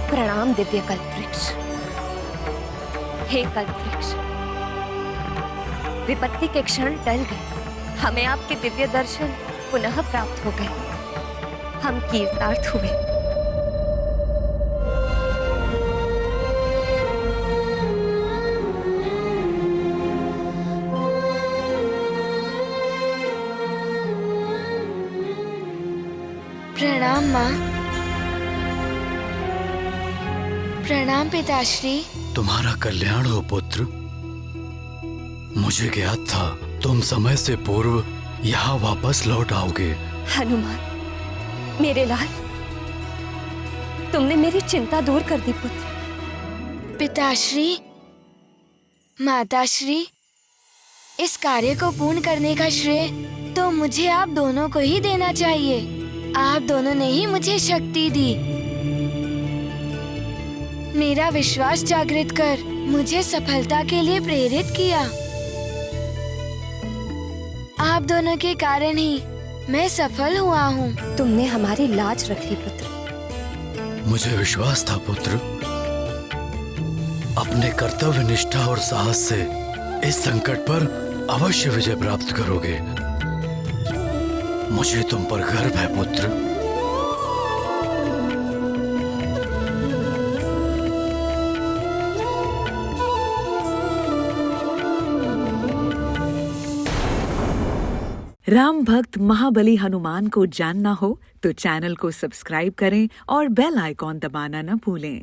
Speaker 8: प्रणाम दिव्य कल्पवृक्ष। हे कल्पवृक्ष, विपत्ति के क्षण टल गए, हमें आपके दिव्य दर्शन पुनः प्राप्त हो गए, हम कीर्तार्थ हुए।
Speaker 6: प्रणाम माँ। प्रणाम पिताश्री।
Speaker 7: तुम्हारा कल्याण हो पुत्र। मुझे ज्ञात था तुम समय से पूर्व यहाँ वापस लौट आओगे।
Speaker 8: हनुमान, मेरे लाल, तुमने मेरी चिंता दूर कर दी पुत्र।
Speaker 6: पिताश्री, माताश्री, इस कार्य को पूर्ण करने का श्रेय तो मुझे आप दोनों को ही देना चाहिए। आप दोनों ने ही मुझे शक्ति दी, मेरा विश्वास जागृत कर मुझे सफलता के लिए प्रेरित किया। आप दोनों के कारण ही मैं सफल हुआ हूँ।
Speaker 8: तुमने हमारी लाज रख ली पुत्र।
Speaker 7: मुझे विश्वास था पुत्र, अपने कर्तव्य निष्ठा और साहस से इस संकट पर अवश्य विजय प्राप्त करोगे। मुझे तुम पर गर्व है पुत्र।
Speaker 21: राम भक्त महाबली हनुमान को जानना हो तो चैनल को सब्सक्राइब करें और बेल आइकॉन दबाना न भूलें।